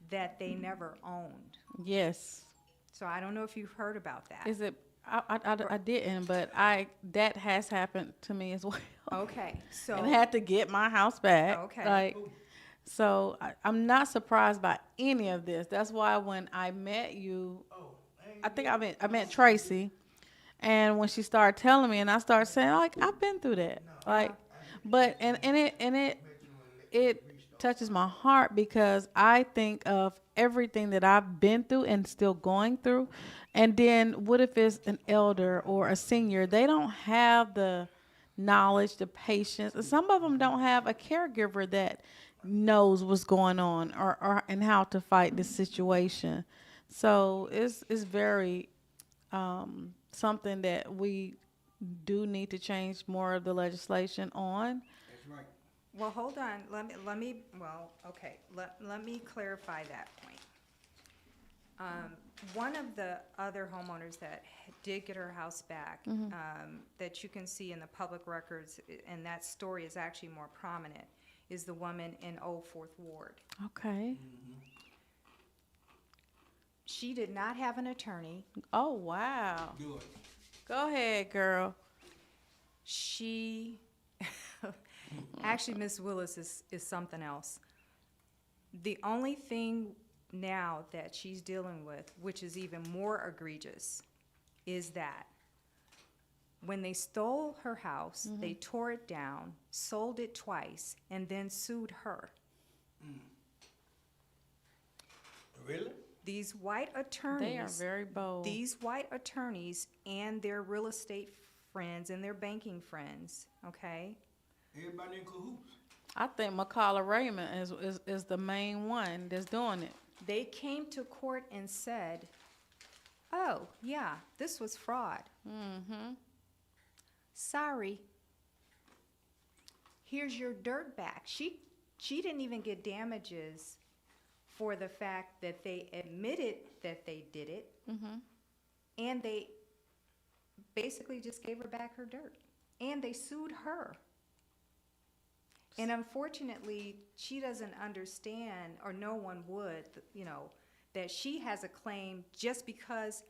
that they never owned. Yes. So I don't know if you've heard about that. Is it? I didn't, but that has happened to me as well. Okay, so. And had to get my house back. Okay. Like, So I'm not surprised by any of this. That's why when I met you, I think I met Tracy, and when she started telling me, and I started saying like I've been through that, like, but and it touches my heart because I think of everything that I've been through and still going through. And then what if it's an elder or a senior? They don't have the knowledge, the patience, and some of them don't have a caregiver that knows what's going on or and how to fight this situation. So it's very something that we do need to change more of the legislation on. That's right. Well, hold on, let me clarify that point. One of the other homeowners that did get her house back, that you can see in the public records, and that story is actually more prominent, is the woman in Old Fourth Ward. Okay. She did not have an attorney. Oh wow. Good. Go ahead, girl. She, actually, Miss Willis is something else. The only thing now that she's dealing with, which is even more egregious, is that when they stole her house, they tore it down, sold it twice, and then sued her. Really? These white attorneys, They are very bold. these white attorneys and their real estate friends and their banking friends, okay? Everybody in cahoots. I think McCalla Raymond is the main one that's doing it. They came to court and said, oh, yeah, this was fraud. Sorry. Here's your dirt back. She didn't even get damages for the fact that they admitted that they did it, and they basically just gave her back her dirt, and they sued her. And unfortunately, she doesn't understand, or no one would, that she has a claim just because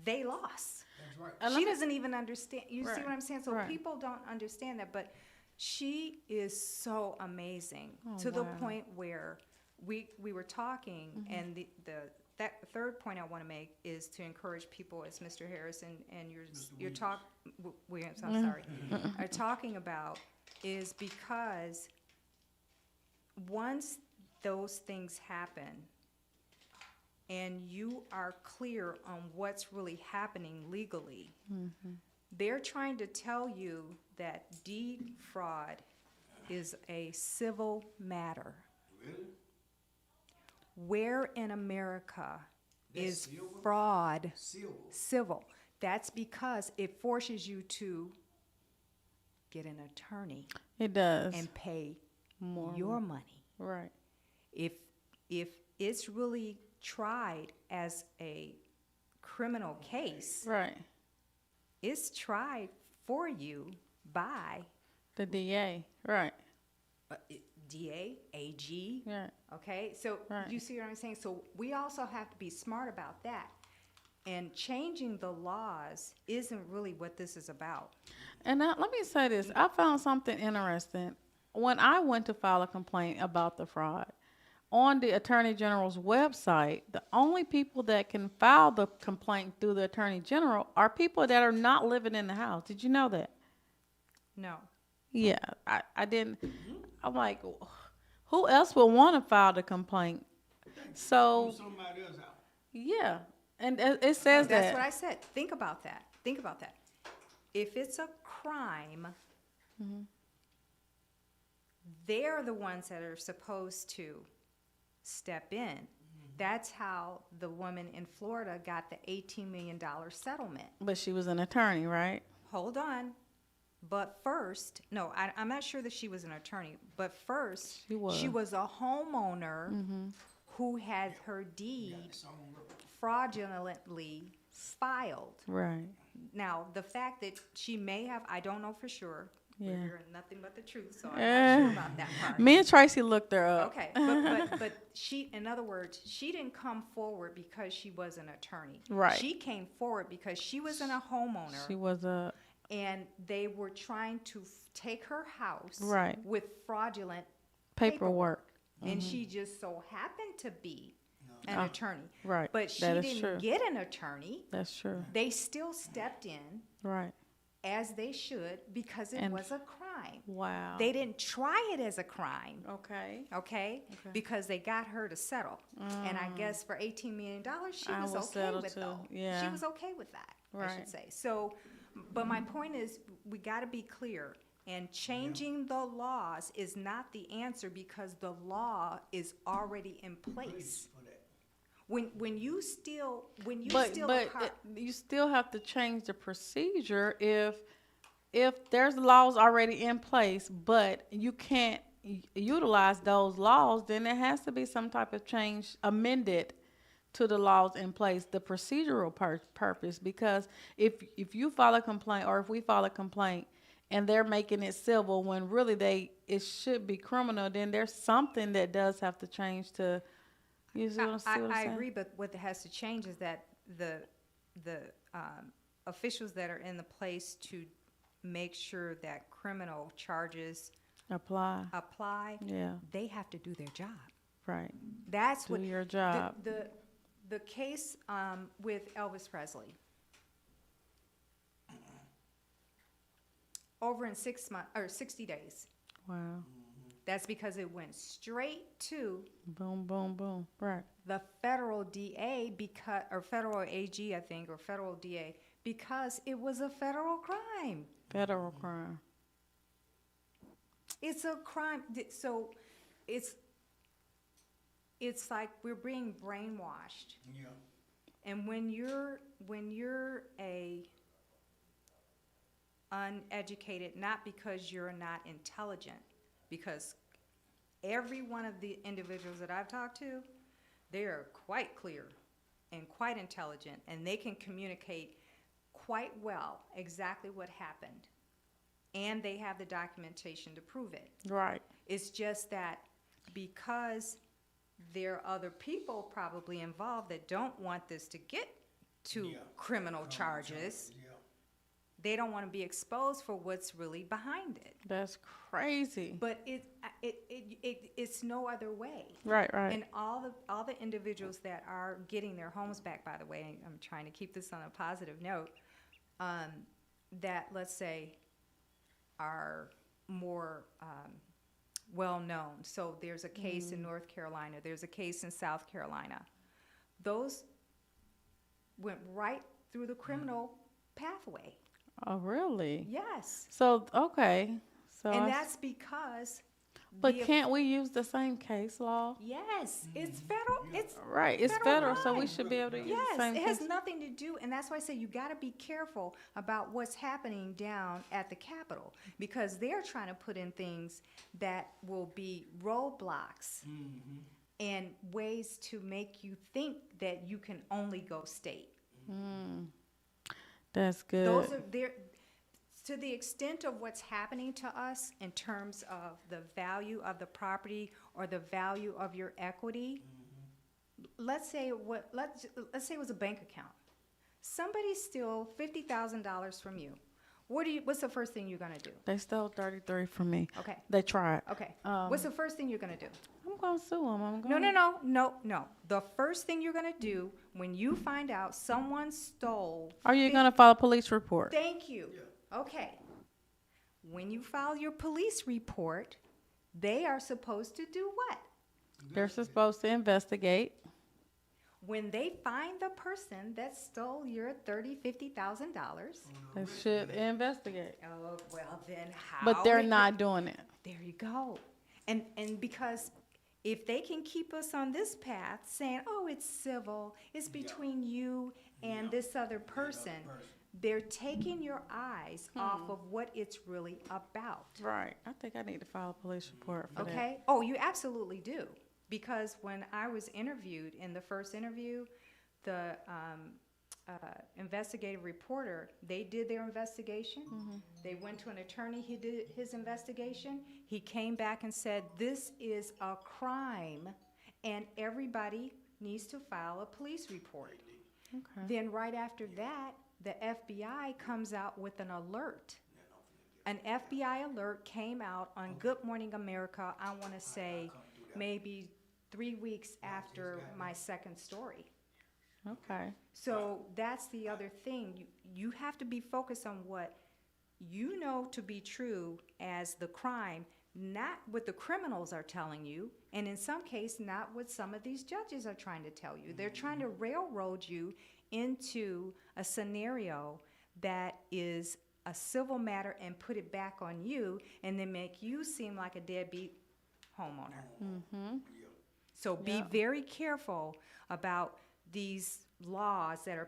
they lost. That's right. And let She me- doesn't even understand. You see Right, what I'm saying? So right. people don't understand that, but she is so amazing Oh, to the wow. point where we were talking, and that third point I want to make is to encourage people, as Mr. Harrison and your talk, Williams, I'm sorry, are talking about, is because once those things happen and you are clear on what's really happening legally, they're trying to tell you that deed fraud is a civil matter. Really? Where in America That's is civil? fraud Civil. civil? That's because it forces you to get an attorney It does. and pay More your money. Right. If it's really tried as a criminal case, Right. it's tried for you by The DA. Right. DA, AG. Yeah. Okay, so Right. you see what I'm saying? So we also have to be smart about that. And changing the laws isn't really what this is about. And now, let me say this. I found something interesting. When I went to file a complaint about the fraud, on the Attorney General's website, the only people that can file the complaint through the Attorney General are people that are not living in the house. Did you know that? No. Yeah, I didn't. I'm like, who else would want to file the complaint? So, Somebody else out. yeah. And it says That's that. what I said. Think about that. Think about that. If it's a crime, they're the ones that are supposed to step in. That's how the woman in Florida got the $18 million settlement. But she was an attorney, right? Hold on. But first, no, I'm not sure that she was an attorney, but first, She was. she was a homeowner who had her deed fraudulently filed. Right. Now, the fact that she may have, I don't know for sure. Yeah. We're hearing nothing but the truth, so I'm not sure about that part. Me and Tracy looked her up. Okay, but she, in other words, she didn't come forward because she was an attorney. Right. She came forward because she was in a homeowner. She was a And they were trying to take her house Right. with fraudulent paperwork. and she just so happened to be an Ah, attorney. right. But she That is didn't true. get an attorney. That's true. They still stepped in Right. as they should because it And- was a crime. Wow. They didn't try it as a crime, Okay. okay? Okay. Because they got her to settle. And I guess for $18 million, she I was will okay settle with too. though. She Yeah. was okay with that, I Right. should say. So, but my point is, we got to be clear. And changing the laws is not the answer because the law is already in place. When you steal But a car, you still have to change the procedure if there's laws already in place, but you can't utilize those laws, then there has to be some type of change amended to the laws in place, the procedural purpose. Because if you file a complaint or if we file a complaint and they're making it civil when really it should be criminal, then there's something that does have to change to. You see what I'm saying? I agree, but what has to change is that the officials that are in the place to make sure that criminal charges Apply. Yeah. they have to do their job. Right. That's Do what your job. The case with Elvis Presley. Over in 6 months or 60 days. Wow. That's because it went straight to Boom, boom, boom. Right. the federal DA or federal AG, I think, or federal DA, because it was a federal crime. Federal crime. It's a crime. So it's like we're being brainwashed. Yeah. And when you're a uneducated, not because you're not intelligent, because every one of the individuals that I've talked to, they are quite clear and quite intelligent, and they can communicate quite well exactly what happened. And they have the documentation to prove it. Right. It's just that because there are other people probably involved that don't want this to get to criminal charges, they don't want to be exposed for what's really behind it. That's crazy. But it's no other way. Right, right. And all the individuals that are getting their homes back, by the way, I'm trying to keep this on a positive note, that, let's say, are more well-known. So there's a case in North Carolina. There's a case in South Carolina. Those went right through the criminal pathway. Oh, really? Yes. So, okay. So, And that's because... but the- can't we use the same case law? Yes, it's federal. It's Right, it's federal, so we crime. should be able to use the Yes, same it has case. nothing to do, and that's why I say you got to be careful about what's happening down at the Capitol, because they're trying to put in things that will be roadblocks and ways to make you think that you can only go state. That's good. Those are there. To the extent of what's happening to us in terms of the value of the property or the value of your equity, let's say it was a bank account. Somebody steal $50,000 from you. What's the first thing you're gonna do? They stole 33 from me. Okay. They tried. Okay. What's the first thing you're gonna do? I'm going to sue them. No. The first thing you're gonna do when you find out someone stole. Are you going to file a police report? Thank you. Okay. When you file your police report, they are supposed to do what? They're supposed to investigate. When they find the person that stole your $50,000, They should investigate. oh, well, then how? But they're not doing it. There you go. And because if they can keep us on this path saying, oh, it's civil, it's between you and this other person, they're taking your eyes off of what it's really about. Right. I think I need to file a police report for that. Okay? Oh, you absolutely do. Because when I was interviewed in the first interview, the investigative reporter, they did their investigation. They went to an attorney, he did his investigation. He came back and said, this is a crime, and everybody needs to file a police report. Okay. Then right after that, the FBI comes out with an alert. An FBI alert came out on Good Morning America, I want to say maybe 3 weeks after my second story. Okay. So that's the other thing. You have to be focused on what you know to be true as the crime, not what the criminals are telling you, and in some case, not what some of these judges are trying to tell you. They're trying to railroad you into a scenario that is a civil matter and put it back on you, and then make you seem like a deadbeat homeowner. Mm-hmm. So be Yeah. very careful about these laws that are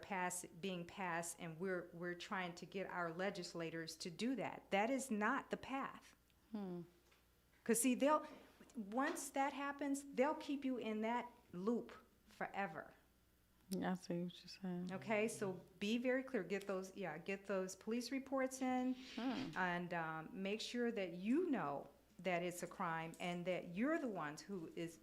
being passed, and we're trying to get our legislators to do that. That is not the path. Because see, once that happens, they'll keep you in that loop forever. Yeah, I see what you're saying. Okay, so be very clear. Get those police reports in, and make sure that you know that it's a crime and that you're the ones who is,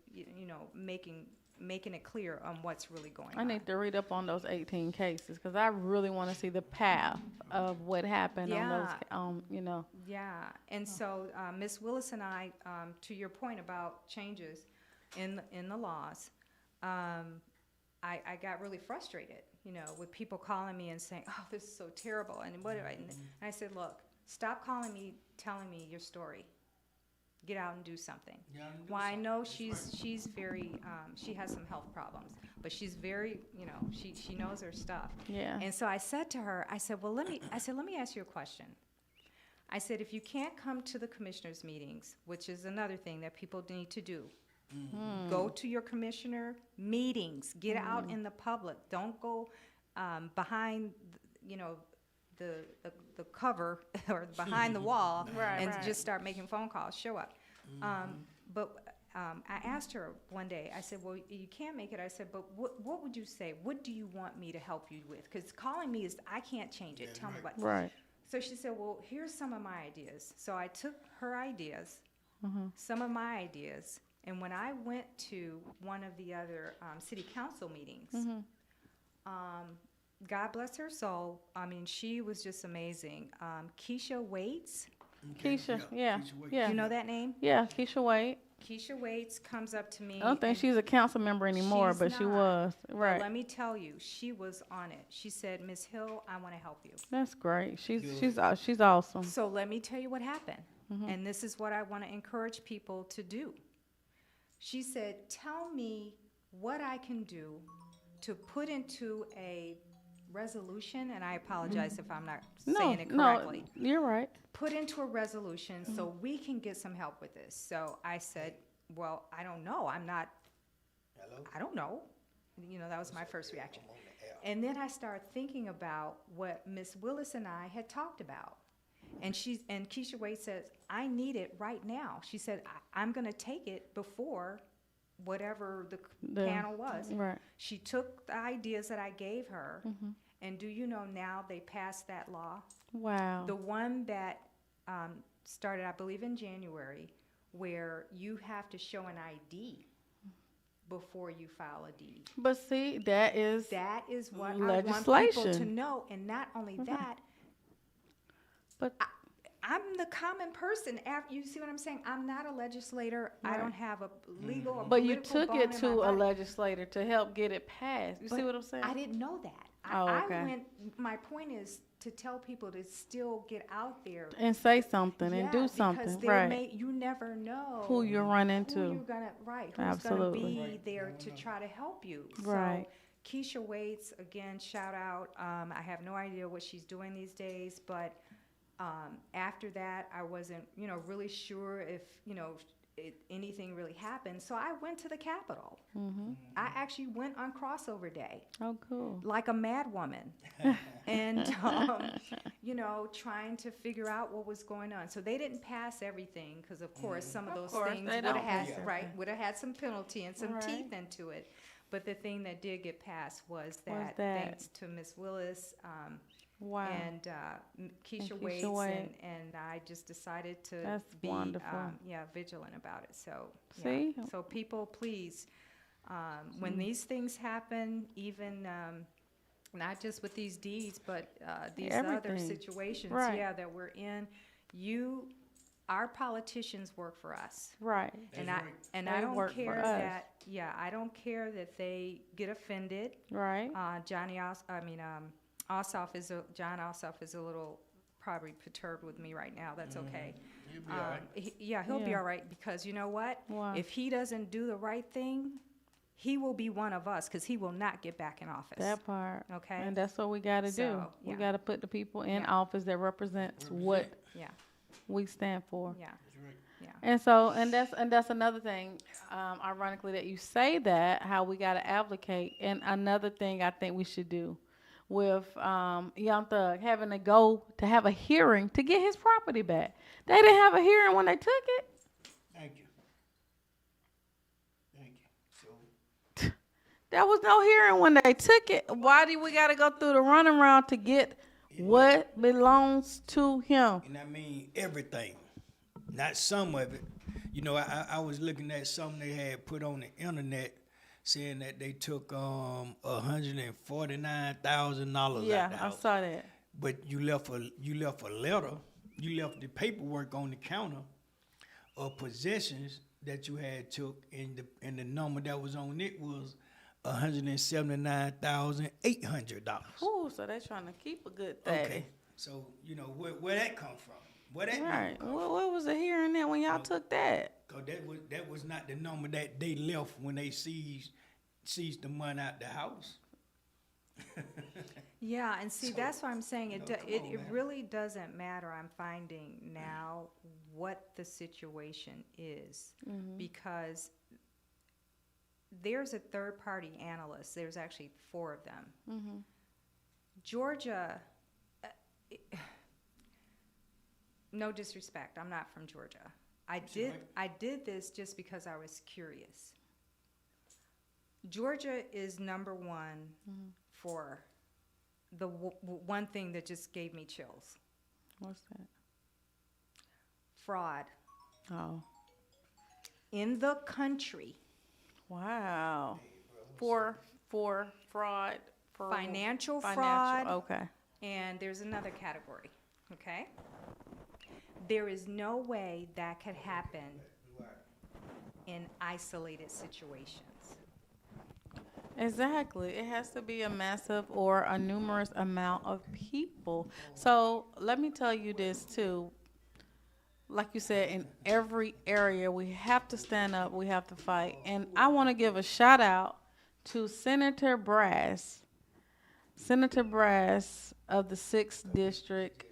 making it clear on what's really going I on. need to read up on those 18 cases because I really want to see the path of what happened on those, Yeah, and so Ms. Willis and I, to your point about changes in the laws, I got really frustrated, with people calling me and saying, "Oh, this is so terrible," and and I said, "Look, stop calling me, telling me your story. Get out and do something." Well, I know she's very, she has some health problems, but she's very, she knows her stuff. Yeah. And so I said to her, I said, let me ask you a question. I said, if you can't come to the commissioners' meetings, which is another thing that people need to do, go to your commissioner meetings, get out in the public. Don't go behind, the cover or behind the wall and just start making phone calls. Show up. But I asked her one day, I said, well, you can't make it. I said, but what would you say? What do you want me to help you with? Because calling me I can't change it. Tell me what. Right. So she said, well, here's some of my ideas. So I took her ideas, some of my ideas, and when I went to one of the other city council meetings, God bless her soul, I mean, she was just amazing. Keisha Waits, Keisha, yeah. you know that name? Yeah, Keisha Wade. Keisha Waits comes up to me. I don't think and she's a council member anymore, she's but she not. was. But Right. let me tell you, she was on it. She said, Ms. Hill, I want to help you. That's great. She's awesome. So let me tell you what happened. And this is what I want to encourage people to do. She said, tell me what I can do to put into a resolution, and I apologize if I'm not saying it correctly. No, you're right. Put into a resolution so we can get some help with this. So I said, well, I don't know. I don't know. That was my first reaction. And then I started thinking about what Miss Willis and I had talked about. And Keisha Wade says, I need it right now. She said, I'm going to take it before whatever the panel was. Right. She took the ideas that I gave her, and do you know now they passed that law? Wow. The one that started, I believe, in January, where you have to show an ID before you file a deed. But see, that is what I want people to legislation. know. And not only that, But I'm the common person. You see what I'm saying? I'm not a legislator. I Right. don't have a legal or But you political took bone it in my to a body. legislator to help get it passed. You But see what I'm saying? I didn't know that. Oh, okay. My point is to tell people to still get out there. And say something and Yeah, do because something. there Right. you never know Who you run who into. you're gonna who's Absolutely. gonna be there to try to help you. Right. So Keisha Waits, again, shout out. I have no idea what she's doing these days, but after that, I wasn't, really sure if, anything really happened. So I went to the Capitol. I actually went on crossover day Oh, cool. like a mad woman and, trying to figure out what was going on. So they didn't pass everything because, of course, some of those course, things they would have don't had, pass would have had some penalty and some Right. teeth into it. But the thing that did get passed was that? thanks to Miss Willis, Wow. and Keisha Keisha Waits, Wade. and I just decided to That's be wonderful. vigilant about it. So See? yeah. So people, please, when these things happen, even not just with these deeds, but these other Everything. situations, Right. that we're in, you our politicians work for us. Right. And That's I, right. and They I don't work for care us. that, yeah, I don't care that they get offended. Right. John Ossoff is a little probably perturbed with me right now. That's okay. You'll be all right. He'll be Yeah. all right, because you know what? Why? If he doesn't do the right thing, he will be one of us, because he will not get back in office. That part. Okay. And that's what we got to do. So, We yeah. got to put the people in Yeah. office that represents what Yeah, we stand for. yeah, That's right. yeah. And that's another thing, ironically, that you say that, how we got to advocate. And another thing I think we should do with Young Thug having to go to have a hearing to get his property back. They didn't have a hearing when they took it. Thank you. Thank you. So, There was no hearing when they took it. Why do we got to go through the runaround to get what belongs to him? and I mean everything, not some of it. You know, I was looking at something they had put on the internet saying that they took $149,000 Yeah, out the I house. saw that. But you left a letter, you left the paperwork on the counter of possessions that you had took, and the number that was on it was $179,800. Ooh, so they trying to keep a good thing. Okay, so you know where that come from? Where that Right. number come What was the hearing then when y'all took that? Cause that was not the number that they left when they seized the money out the house. Yeah, and see, So, that's why I'm saying it, come it on, man. really doesn't matter, I'm finding now, what the situation is. Because there's a third-party analyst, there's actually 4 of them. Georgia, no disrespect, I'm not from Georgia. I did this just because I was curious. Georgia is number 1 for the one thing that just gave me chills. What's that? Fraud Oh, in the country. wow. For fraud, for Financial financial. fraud. Okay. And there's another category, okay? There is no way that could happen in isolated situations. Exactly. It has to be a massive or a numerous amount of people. So let me tell you this too. Like you said, in every area, we have to stand up. We have to fight. And I want to give a shout out to Senator Brass of the 6th District.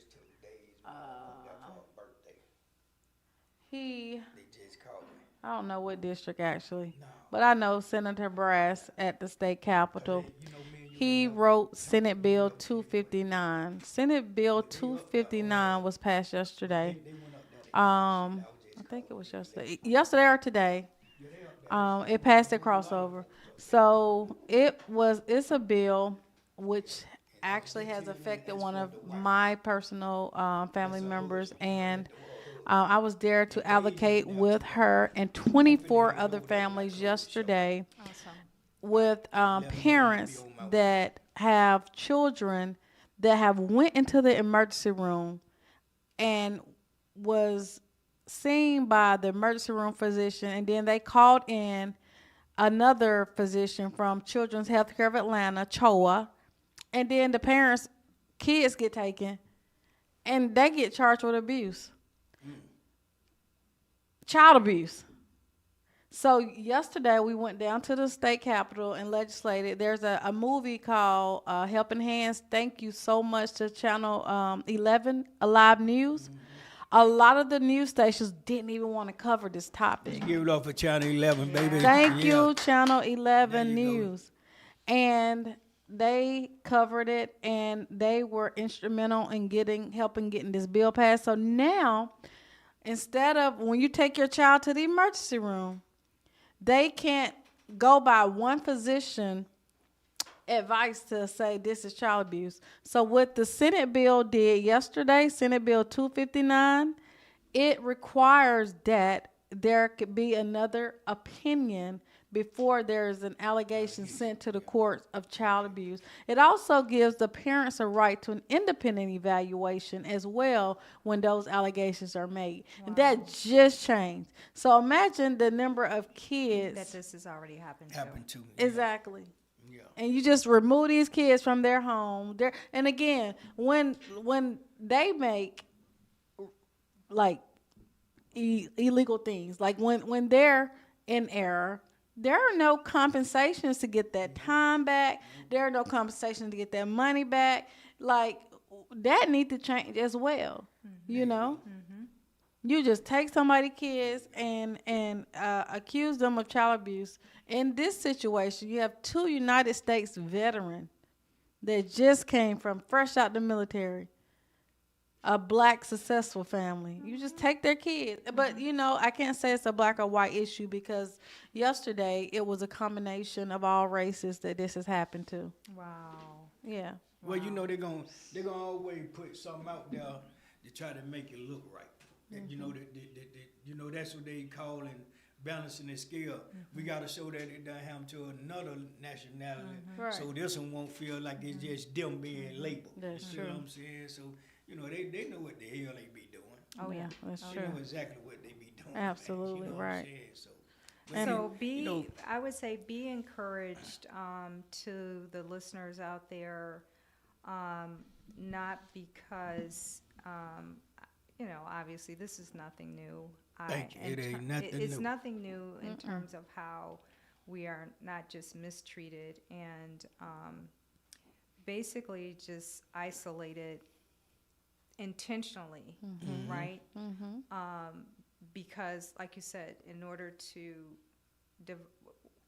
He, They just called me. I don't know what district actually, but I know Senator Brass at the state capitol. You know me and you. He wrote Senate Bill 259. Senate Bill 259 was passed yesterday. They went up there. I think it was yesterday or today. It passed a crossover. So it's a bill which actually has affected one of my personal family members, and I was there to advocate with her and 24 other families yesterday with parents that have children that have went into the emergency room and was seen by the emergency room physician, and then they called in another physician from Children's Healthcare of Atlanta, CHOA, and then the parents' kids get taken, and they get charged with abuse, child abuse. So yesterday we went down to the state capitol and legislated. There's a movie called Helping Hands. Thank you so much to Channel 11, Alive News. A lot of the news stations didn't even want to cover this topic. Give it up for Channel 11, baby. Thank Yeah. you, Channel 11 There you go. News. And they covered it, and they were instrumental in helping getting this bill passed. So now, instead of when you take your child to the emergency room, they can't go by one physician advice to say this is child abuse. So what the Senate bill did yesterday, Senate Bill 259, it requires that there could be another opinion before there's an allegation sent to the courts of child abuse. It also gives the parents a right to an independent evaluation as well when those allegations are made. And that just changed. So imagine the number of kids. That this has already happened to. Happened to. Exactly. Yeah. And you just remove these kids from their home. And again, when they make like illegal things, like when they're in error, there are no compensations to get that time back. There are no compensations to get that money back. Like that need to change as well. You know, you just take somebody's kids and accuse them of child abuse. In this situation, you have 2 United States veterans that just came from fresh out the military, a black successful family. You just take their kids. But, you know, I can't say it's a black or white issue because yesterday it was a combination of all races that this has happened to. Wow. Yeah. Well, you know, they're gonna always put something out there to try to make it look right. And, you know, you know, that's what they calling balancing the scale. We got to show that it doesn't happen to another nationality. Right. So this one won't feel like it's just them being labeled. That's you see true. what I'm saying? So, you know, they know what the hell they be doing. Oh, yeah. That's They true. know exactly what they be doing. Absolutely, you know right. What I'm saying? So, And- So you know, I would say be encouraged to the listeners out there, not because, you know, obviously this is nothing new. Thank you. It ain't nothing It's new. nothing new in terms of how we are not just mistreated and basically just isolated intentionally, right? Because, like you said, in order to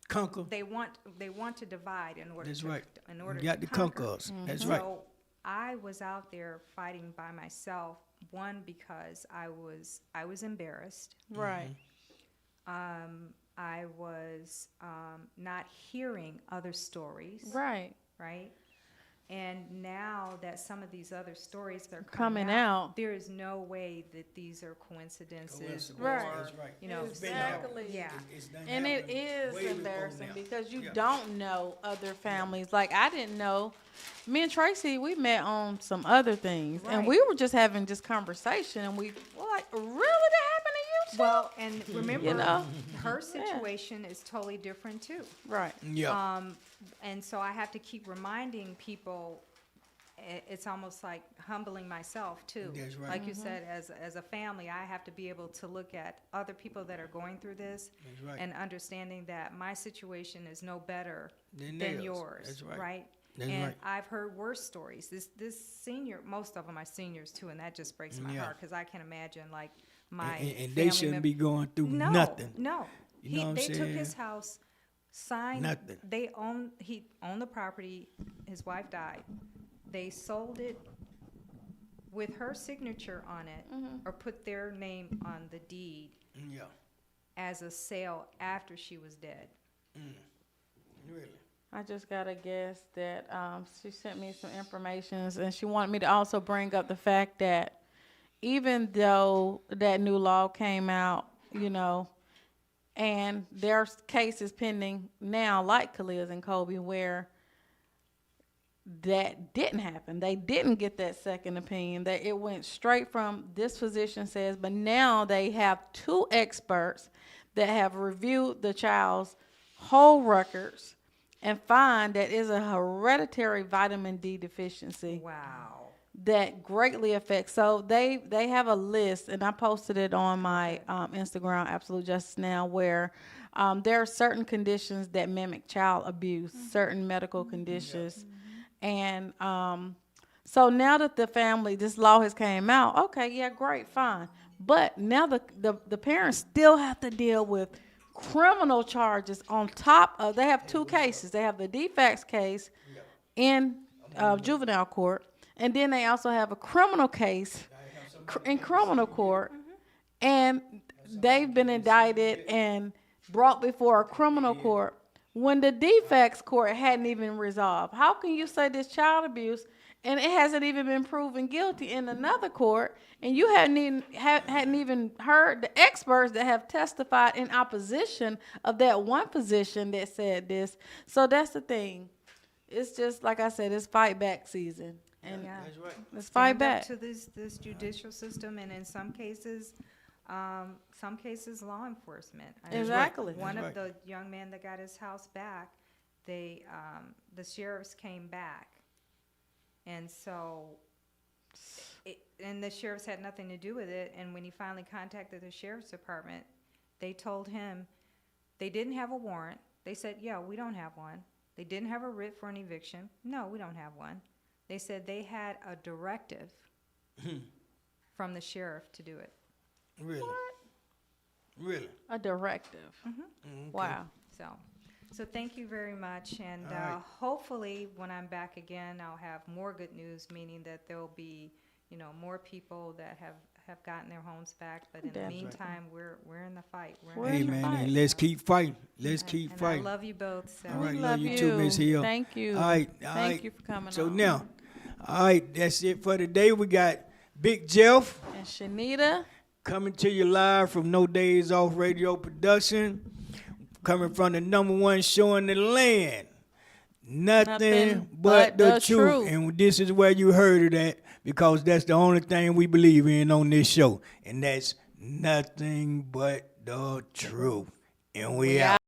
conquer. they want to divide in order That's to right. in order You got to to conquer us. That's right. So I was out there fighting by myself. One, because I was embarrassed. Right. I was not hearing other stories. Right. Right. And now that some of these other stories that are Coming out. there is no way that these are coincidences. Right. Or, That's right. you know, It's been Exactly. happening. Yeah. It's done And it happened is way before embarrassing now. because you Yeah. don't know other families. Like I didn't know. Me and Tracy, we met on some other things, and Right. we were just having just conversation, and we were like, "Really, that happened to you too?" well, and remember, You know? her situation is totally different too. Right. Yeah. And so I have to keep reminding people. It's almost like humbling myself too. That's right. Like you said, as a family, I have to be able to look at other people that are going through this That's right. and understanding that my situation is no better Than than theirs. yours. That's right. Right. That's and right. I've heard worse stories. This senior, most of them are seniors too, and that just breaks my Yeah. heart because I can imagine like my And they family shouldn't be going through no, nothing. No, You know what I'm they took saying? his house, signed. Nothing. He owned the property. His wife died. They sold it with her signature on it, or put their name on the deed Yeah. as a sale after she was dead. Really. I just got to guess that she sent me some information, and she wanted me to also bring up the fact that even though that new law came out, you know, and there's cases pending now like Khalil's and Kobe where that didn't happen. They didn't get that second opinion. That it went straight from this physician says, but now they have 2 experts that have reviewed the child's whole records and find that is a hereditary vitamin D deficiency Wow. that greatly affects. So they have a list, and I posted it on my Instagram, Absolute Justice Now, where there are certain conditions that mimic child abuse, certain medical conditions. And so now that this law has came out, okay, yeah, great, fine. But now the parents still have to deal with criminal charges on top of, they have 2 cases. They have the defects case in juvenile court, and then they also have a criminal case in criminal court, and they've been indicted and brought before a criminal court when the defects court hadn't even resolved? How can you say this child abuse and it hasn't even been proven guilty in another court, and you hadn't even heard the experts that have testified in opposition of that one physician that said this? So that's the thing. It's just like I said, it's fight back season, and Yeah. That's right. let's fight Stand up back. to this judicial system, and in some cases, law enforcement. I mean, Exactly. One That's of the young men that got his house back, the sheriffs came back. And so, and the sheriffs had nothing to do with it, and when he finally contacted the sheriff's department, they told him they didn't have a warrant. They said, yeah, we don't have one. They didn't have a writ for an eviction. No, we don't have one. They said they had a directive from the sheriff to do it. Really? Really? A directive. Okay. Wow. So thank you very much, and All right. hopefully when I'm back again, I'll have more good news, meaning that there'll be, more people that have gotten their homes back. But in the Definitely. meantime, we're in the fight. We're Hey in the man, fight. and let's keep fighting. Let's And- keep and fighting. I love you both. So All right, We love love you too, Miss Hill. Thank you. All right, all Thank right. you for coming So on. now, all right, that's it for today. We got Big Jeff And Shanita. coming to you live from No Days Off Radio Production, coming from the #1 show in the land. Nothing but the truth. And this is where you heard it at, because that's the only thing we believe in on this show. And that's nothing but the truth. And we out.